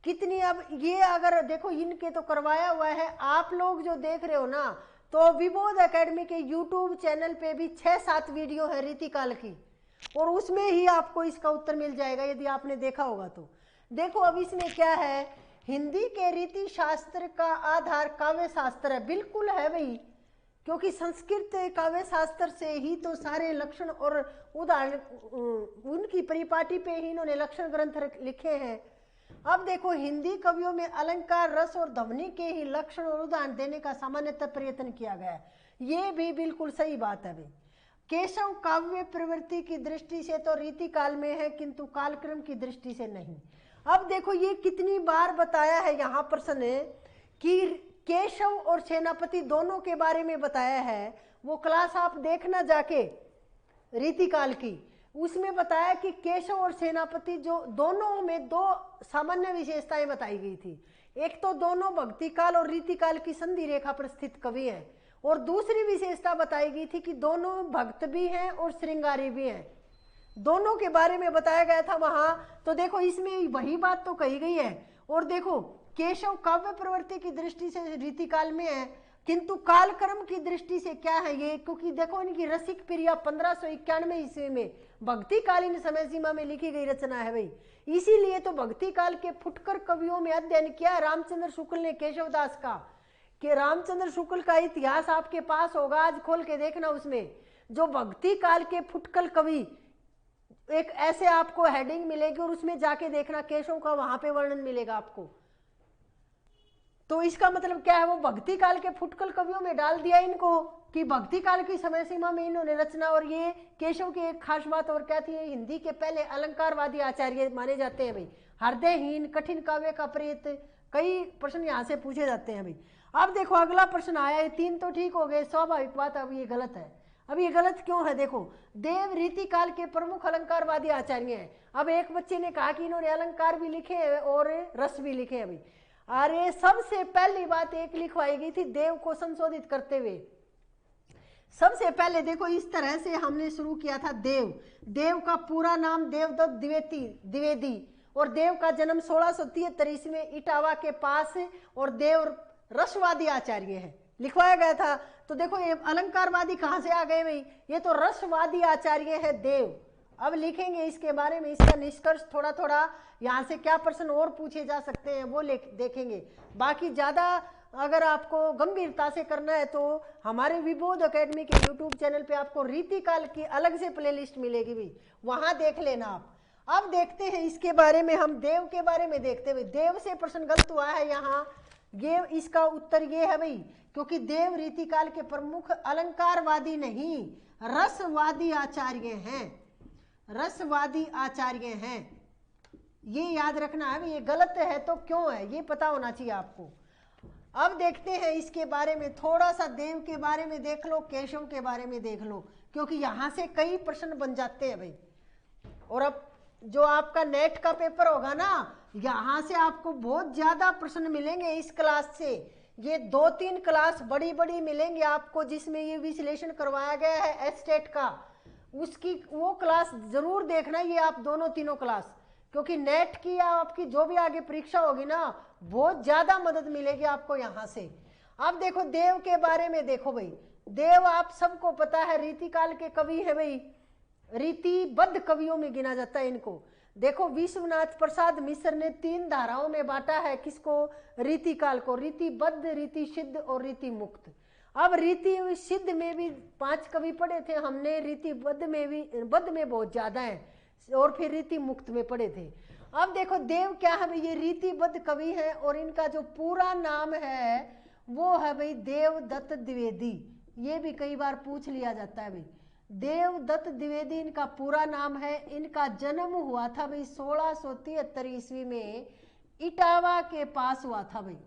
A: कितनी, अब ये अगर देखो इनके तो करवाया हुआ है, आप लोग जो देख रहे हो ना, तो विबोध एकेडमी के यूट्यूब चैनल पे भी 6-7 वीडियो है रीतिकाल की, और उसमें ही आपको इसका उत्तर मिल जाएगा यदि आपने देखा होगा तो। देखो अब इसमें क्या है, हिंदी के रीति शास्त्र का आधार काव्य शास्त्र है। बिल्कुल है भाई, क्योंकि संस्कृत काव्य शास्त्र से ही तो सारे लक्षण और उदाहरण, उनकी परिपाटी पे ही इन्होंने लक्षण ग्रंथ लिखे हैं। अब देखो हिंदी कवियों में अलंकार, रस और ध्वनि के ही लक्षण और उदाहरण देने का सामान्यतः प्रयत्न किया गया है। ये भी बिल्कुल सही बात है भाई। केशव काव्य प्रवृत्ति की दृष्टि से तो रीति काल में है किंतु कालक्रम की दृष्टि से नहीं। अब देखो ये कितनी बार बताया है यहाँ प्रश्न कि केशव और सेनापति दोनों के बारे में बताया है। वो क्लास आप देखना जाके रीतिकाल की, उसमें बताया कि केशव और सेनापति जो दोनों में 2 सामान्य विशेषताएं बताई गई थी। एक तो दोनों भक्ति काल और रीतिकाल की संधि रेखा पर स्थित कवि हैं, और दूसरी विशेषता बताई गई थी कि दोनों भक्त भी हैं और श्रृंगारी भी हैं। दोनों के बारे में बताया गया था वहां। तो देखो इसमें वही बात तो कही गई है। और देखो केशव काव्य प्रवृत्ति की दृष्टि से रीतिकाल में है किंतु कालक्रम की दृष्टि से क्या है ये, क्योंकि देखो इनकी रसिक प्रिया 1591 ईस्वी में भक्तिकालीन समय सीमा में लिखी गई रचना है भाई। इसीलिए तो भक्ति काल के फुटकर कवियों में अध्ययन किया रामचंद्र शुक्ल ने केशवदास का, कि रामचंद्र शुक्ल का इतिहास आपके पास होगा, आज खोल के देखना। उसमें जो भक्ति काल के फुटकल कवि, एक ऐसे आपको हेडिंग मिलेगी और उसमें जाके देखना केशव का वहां पे वर्णन मिलेगा आपको। तो इसका मतलब क्या है, वो भक्ति काल के फुटकल कवियों में डाल दिया इनको कि भक्ति काल की समय सीमा में इन्होंने रचना। और ये केशव की एक खास बात और क्या थी, हिंदी के पहले अलंकारवादी आचार्य माने जाते हैं भाई। हृदयहीन कठिन काव्य का प्रयत्न, कई प्रश्न यहाँ से पूछे जाते हैं भाई। अब देखो अगला प्रश्न आया, ये 3 तो ठीक हो गए, स्वाभाविक बात। अब ये गलत है। अब ये गलत क्यों है, देखो देव रीति काल के प्रमुख अलंकारवादी आचार्य हैं। अब एक बच्चे ने कहा कि इन्होंने अलंकार भी लिखे हैं और रस भी लिखे हैं भाई। अरे सबसे पहली बात एक लिखवाई गई थी देव को संशोधित करते हुए। सबसे पहले देखो इस तरह से हमने शुरू किया था। देव का पूरा नाम देवदत्त द्विवेदी, और देव का जन्म 1673 ईस्वी में इटावा के पास, और देव रसवादी आचार्य है, लिखवाया गया था। तो देखो ये अलंकारवादी कहाँ से आ गए भाई, ये तो रसवादी आचार्य है देव। अब लिखेंगे इसके बारे में, इसका निष्कर्ष थोड़ा थोड़ा यहाँ से क्या प्रश्न और पूछे जा सकते हैं वो देखेंगे। बाकी ज़्यादा अगर आपको गंभीरता से करना है तो हमारे विबोध एकेडमी के यूट्यूब चैनल पे आपको रीतिकाल की अलग से प्लेलिस्ट मिलेगी भी, वहाँ देख लेना आप। अब देखते हैं इसके बारे में, हम देव के बारे में देखते हुए। देव से प्रश्न गलत हुआ है यहाँ, ये इसका उत्तर ये है भाई, क्योंकि देव रीतिकाल के प्रमुख अलंकारवादी नहीं रसवादी आचार्य हैं, रसवादी आचार्य हैं। ये याद रखना है। ये गलत है तो क्यों है ये पता होना चाहिए आपको। अब देखते हैं इसके बारे में थोड़ा सा, देव के बारे में देख लो, केशव के बारे में देख लो, क्योंकि यहाँ से कई प्रश्न बन जाते हैं भाई। और अब जो आपका नेट का पेपर होगा ना, यहाँ से आपको बहुत ज्यादा प्रश्न मिलेंगे इस क्लास से। ये 2-3 क्लास बड़ी बड़ी मिलेंगे आपको जिसमें ये विश्लेषण करवाया गया है एस्टेट का, उसकी वो क्लास जरूर देखना। ये आप दोनों तीनों क्लास, क्योंकि नेट की या आपकी जो भी आगे परीक्षा होगी ना, बहुत ज्यादा मदद मिलेगी आपको यहाँ से। अब देखो देव के बारे में देखो भाई। देव आप सबको पता है रीतिकाल के कवि है भाई, रीतिबद्ध कवियों में गिना जाता है इनको। देखो विश्वनाथ प्रसाद मिश्र ने 3 धाराओं में बांटा है किसको, रीतिकाल को, रीतिबद्ध, रीति सिद्ध और रीति मुक्त। अब रीति सिद्ध में भी 5 कवि पढ़े थे हमने, रीतिबद्ध में भी, बद्ध में बहुत ज्यादा है, और फिर रीति मुक्त में पढ़े थे। अब देखो देव क्या है भाई, ये रीतिबद्ध कवि है और इनका जो पूरा नाम है वो है भाई देवदत्त द्विवेदी। ये भी कई बार पूछ लिया जाता है भाई, देवदत्त द्विवेदी इनका पूरा नाम है। इनका जन्म हुआ था भाई 1673 ईस्वी में इटावा के पास हुआ था भाई।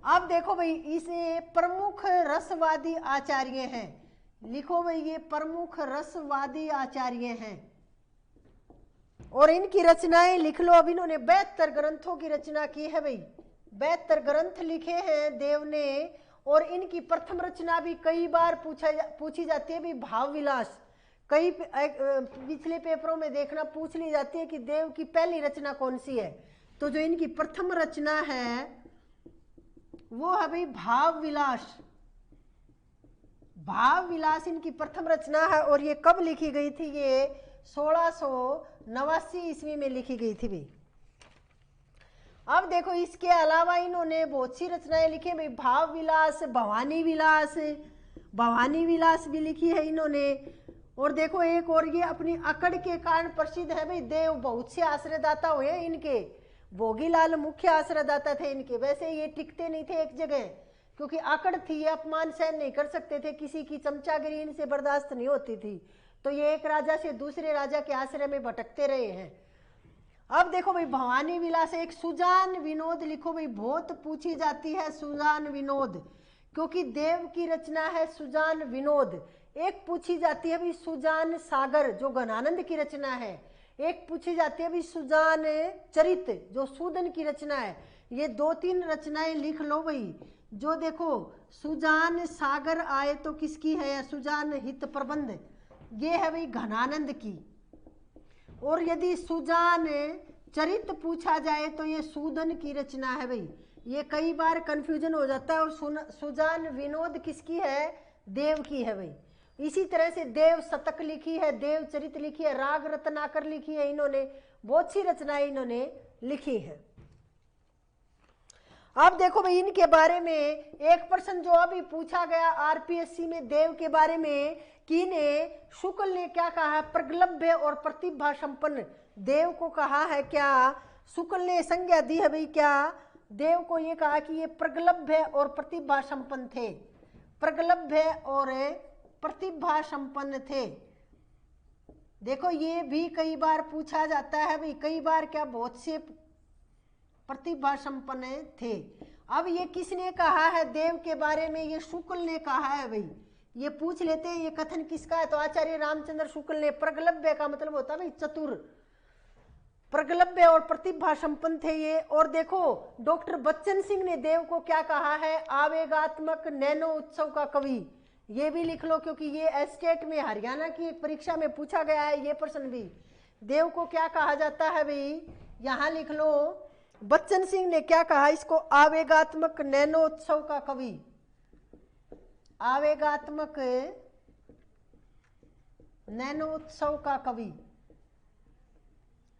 A: अब देखो भाई इसे प्रमुख रसवादी आचार्य हैं, लिखो भाई ये प्रमुख रसवादी आचार्य हैं और इनकी रचनाएं लिख लो। अब इन्होंने 72 ग्रंथों की रचना की है भाई, 72 ग्रंथ लिखे हैं देव ने। और इनकी प्रथम रचना भी कई बार पूछी जाती है भी भाव विलास। कई पिछले पेपरों में देखना पूछ ली जाती है कि देव की पहली रचना कौन सी है, तो जो इनकी प्रथम रचना है वो है भाई भाव विलास। भाव विलास इनकी प्रथम रचना है और ये कब लिखी गई थी, ये 1689 ईस्वी में लिखी गई थी भाई। अब देखो इसके अलावा इन्होंने बहुत सी रचनाएं लिखी भाई, भाव विलास, भवानी विलास, भवानी विलास भी लिखी है इन्होंने। और देखो एक और ये अपनी अकड़ के कारण प्रसिद्ध है भाई। देव बहुत से आश्रयदाता हुए इनके, भोगीलाल मुख्य आश्रयदाता थे इनके। वैसे ये टिकते नहीं थे एक जगह क्योंकि अकड़ थी, ये अपमान सहन नहीं कर सकते थे, किसी की चमचागिरी इनसे बर्दाश्त नहीं होती थी, तो ये एक राजा से दूसरे राजा के आश्रय में भटकते रहे हैं। अब देखो भाई भवानी विलास, एक सुजान विनोद लिखो भाई, बहुत पूछी जाती है सुजान विनोद क्योंकि देव की रचना है सुजान विनोद। एक पूछी जाती है भाई सुजान सागर जो घनानंद की रचना है, एक पूछी जाती है भाई सुजान चरित जो सूदन की रचना है। ये 2-3 रचनाएं लिख लो भाई। जो देखो सुजान सागर आए तो किसकी है, सुजान हित प्रबंध, ये है भाई घनानंद की। और यदि सुजान चरित पूछा जाए तो ये सूदन की रचना है भाई। ये कई बार कंफ्यूजन हो जाता है। और सुजान विनोद किसकी है, देव की है भाई। इसी तरह से देव शतक लिखी है, देव चरित लिखी है, राग रत्नाकर लिखी है, इन्होंने बहुत सी रचनाएं इन्होंने लिखी है। अब देखो भाई इनके बारे में एक प्रश्न जो अभी पूछा गया आरपीएससी में देव के बारे में कि ने शुक्ल ने क्या कहा, प्रगल्भ और प्रतिभा संपन्न देव को कहा है क्या, शुक्ल ने संज्ञा दी है भाई क्या, देव को ये कहा कि ये प्रगल्भ और प्रतिभा संपन्न थे, प्रगल्भ और प्रतिभा संपन्न थे। देखो ये भी कई बार पूछा जाता है भाई, कई बार क्या बहुत से प्रतिभा संपन्न थे। अब ये किसने कहा है देव के बारे में, ये शुक्ल ने कहा है भाई। ये पूछ लेते हैं ये कथन किसका है, तो आचार्य रामचंद्र शुक्ल ने। प्रगल्भ का मतलब होता है भाई चतुर, प्रगल्भ और प्रतिभा संपन्न थे ये। और देखो डॉक्टर बच्चन सिंह ने देव को क्या कहा है, आवेगात्मक नैनो उत्सव का कवि। ये भी लिख लो क्योंकि ये एस्टेट में हरियाणा की परीक्षा में पूछा गया है ये प्रश्न भी। देव को क्या कहा जाता है भाई, यहां लिख लो बच्चन सिंह ने क्या कहा इसको, आवेगात्मक नैनोत्सव का कवि, आवेगात्मक नैनोत्सव का कवि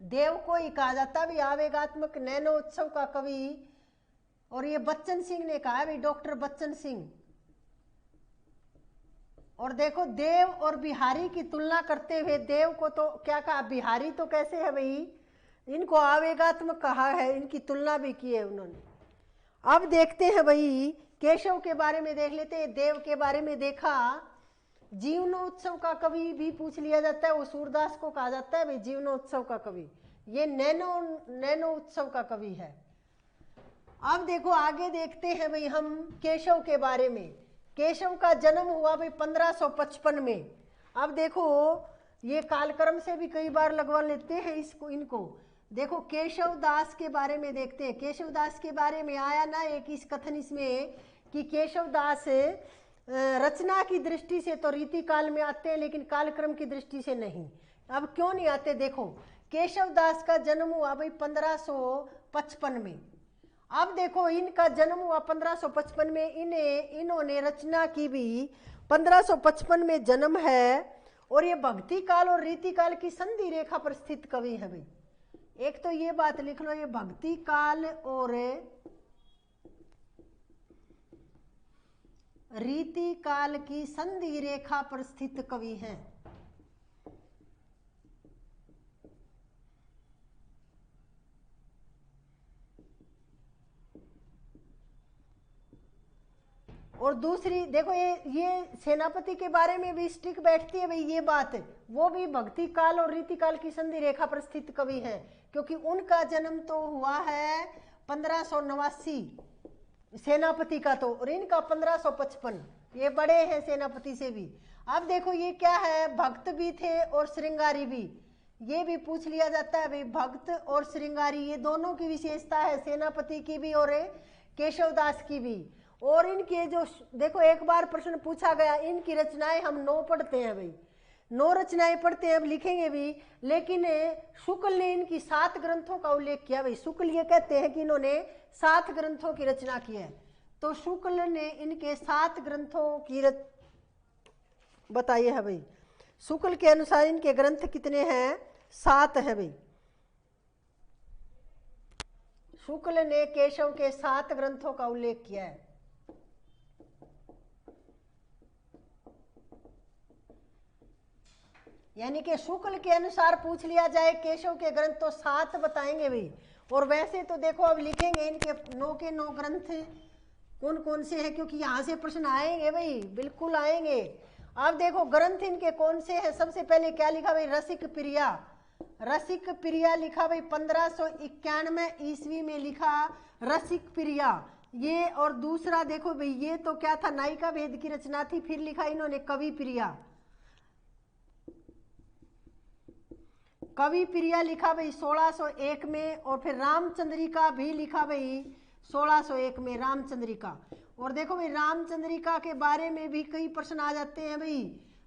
A: देव को ही कहा जाता है भी, आवेगात्मक नैनोत्सव का कवि। और ये बच्चन सिंह ने कहा भाई, डॉक्टर बच्चन सिंह। और देखो देव और बिहारी की तुलना करते हुए देव को तो क्या कहा, बिहारी तो कैसे है भाई, इनको आवेगात्मक कहा है, इनकी तुलना भी की है उन्होंने। अब देखते हैं भाई केशव के बारे में देख लेते हैं। देव के बारे में देखा, जीवनोत्सव का कवि भी पूछ लिया जाता है, वो सूरदास को कहा जाता है भाई जीवनोत्सव का कवि। ये नैनो उत्सव का कवि है। अब देखो आगे देखते हैं भाई हम केशव के बारे में। केशव का जन्म हुआ भाई 1555 में। अब देखो ये कालक्रम से भी कई बार लगवा लेते हैं इसको, इनको देखो केशव दास के बारे में देखते हैं। केशव दास के बारे में आया ना एक इस कथन इसमें कि केशव दास रचना की दृष्टि से तो रीति काल में आते हैं लेकिन कालक्रम की दृष्टि से नहीं। अब क्यों नहीं आते, देखो केशव दास का जन्म हुआ भाई 1555 में। अब देखो इनका जन्म हुआ 1555 में, इन्होंने रचना की भी 1555 में जन्म है। और ये भक्ति काल और रीति काल की संधि रेखा पर स्थित कवि है भाई। एक तो ये बात लिख लो, ये भक्ति काल और रीति काल की संधि रेखा पर स्थित कवि हैं। दूसरी देखो ये सेनापति के बारे में भी स्टिक बैठती है भाई ये बात, वो भी भक्ति काल और रीति काल की संधि रेखा पर स्थित कवि है, क्योंकि उनका जन्म तो हुआ है 1589 सेनापति का तो, और इनका 1555, ये बड़े हैं सेनापति से भी। अब देखो ये क्या है, भक्त भी थे और श्रृंगारी भी, ये भी पूछ लिया जाता है भाई भक्त और श्रृंगारी ये दोनों की विशेषता है, सेनापति की भी और केशवदास की भी। और इनके जो देखो एक बार प्रश्न पूछा गया, इनकी रचनाएं हम 9 पढ़ते हैं भाई, 9 रचनाएं पढ़ते हैं, अब लिखेंगे भी, लेकिन शुक्ल ने इनकी 7 ग्रंथों का उल्लेख किया भाई। शुक्ल ये कहते हैं कि इन्होंने 7 ग्रंथों की रचना की है, तो शुक्ल ने इनके 7 ग्रंथों की बताइए है भाई। शुक्ल के अनुसार इनके ग्रंथ कितने हैं? 7 है भाई। शुक्ल ने केशव के 7 ग्रंथों का उल्लेख किया है। यानी कि शुक्ल के अनुसार पूछ लिया जाए केशव के ग्रंथ तो 7 बताएंगे भाई। और वैसे तो देखो अब लिखेंगे इनके 9 के 9 ग्रंथ कौन कौन से हैं, क्योंकि यहाँ से प्रश्न आएंगे भाई, बिल्कुल आएंगे। अब देखो ग्रंथ इनके कौन से हैं, सबसे पहले क्या लिखा भाई? रसिक प्रिया। रसिक प्रिया लिखा भाई 1591 ईस्वी में लिखा रसिक प्रिया ये। और दूसरा देखो भाई ये तो क्या था, नायिका भेद की रचना थी, फिर लिखा इन्होंने कवि प्रिया। कवि प्रिया लिखा भाई 1601 में, और फिर रामचंद्रिका भी लिखा भाई 1601 में, रामचंद्रिका। और देखो भाई रामचंद्रिका के बारे में भी कई प्रश्न आ जाते हैं भाई।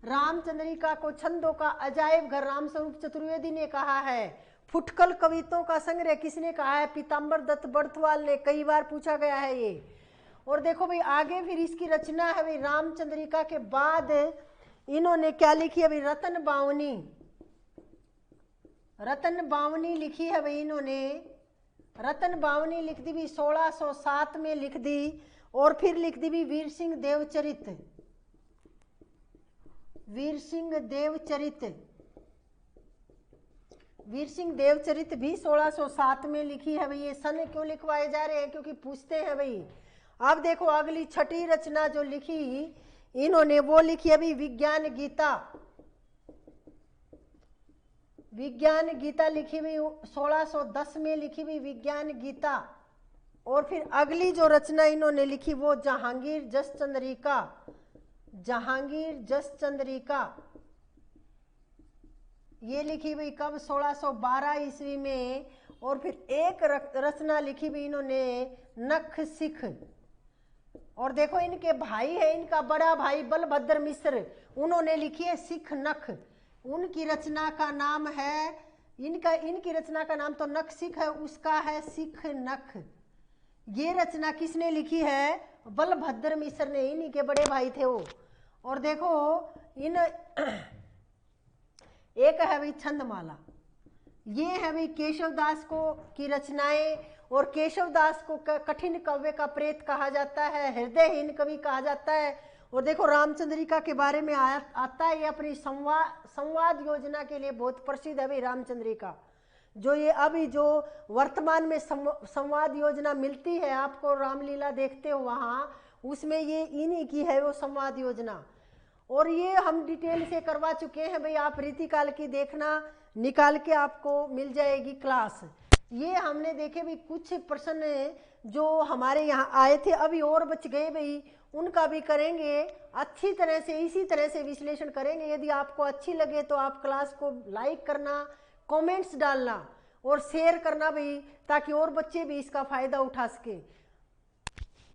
A: रामचंद्रिका को छंदों का अजायब घर रामस्वरूप चतुर्वेदी ने कहा है। फुटकल कविताओं का संग्रह किसने कहा है? पीताम्बर दत्त बड़थवाल ने, कई बार पूछा गया है ये। और देखो भाई आगे फिर इसकी रचना है भाई, रामचंद्रिका के बाद इन्होंने क्या लिखी है भाई? रतन बावनी। रतन बावनी लिखी है भाई इन्होंने, रतन बावनी लिख दी भी 1607 में लिख दी। और फिर लिख दी भी वीर सिंह देवचरित। वीर सिंह देवचरित, वीर सिंह देवचरित भी 1607 में लिखी है भाई। ये सन क्यों लिखवाए जा रहे हैं? क्योंकि पूछते हैं भाई। अब देखो अगली छठी रचना जो लिखी इन्होंने वो लिखी है भाई विज्ञान गीता। विज्ञान गीता लिखी हुई 1610 में लिखी हुई विज्ञान गीता। और फिर अगली जो रचना इन्होंने लिखी वो जहांगीर जस चंद्रिका। जहांगीर जस चंद्रिका ये लिखी हुई कब? 1612 ईस्वी में। और फिर एक रचना लिखी हुई इन्होंने नख सिख। और देखो इनके भाई है, इनका बड़ा भाई बलभद्र मिश्र, उन्होंने लिखी है सिख नख। उनकी रचना का नाम है, इनकी रचना का नाम तो नख सिख है, उसका है सिख नख। ये रचना किसने लिखी है? बलभद्र मिश्र ने, इन्हीं के बड़े भाई थे वो। और देखो इन एक है भाई छंदमाला, ये है भाई केशवदास को की रचनाएं। और केशवदास को कठिन काव्य का प्रेत कहा जाता है, हृदयहीन कवि कहा जाता है। और देखो रामचंद्रिका के बारे में आता है, ये अपनी संवाद योजना के लिए बहुत प्रसिद्ध है भाई रामचंद्रिका। जो ये अभी जो वर्तमान में संवाद योजना मिलती है आपको, रामलीला देखते हो वहाँ, उसमें ये इन्हीं की है वो संवाद योजना। और ये हम डिटेल से करवा चुके हैं भाई, आप रीतिकाल की देखना, निकाल के आपको मिल जाएगी क्लास। ये हमने देखे भी कुछ प्रश्न जो हमारे यहाँ आए थे, अभी और बच गए भाई, उनका भी करेंगे अच्छी तरह से, इसी तरह से विश्लेषण करेंगे। यदि आपको अच्छी लगे तो आप क्लास को लाइक करना, कमेंट्स डालना और शेयर करना भाई, ताकि और बच्चे भी इसका फायदा उठा सके।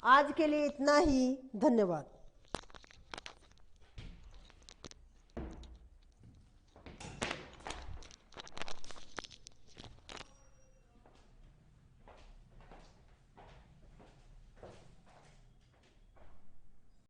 A: आज के लिए इतना ही, धन्यवाद।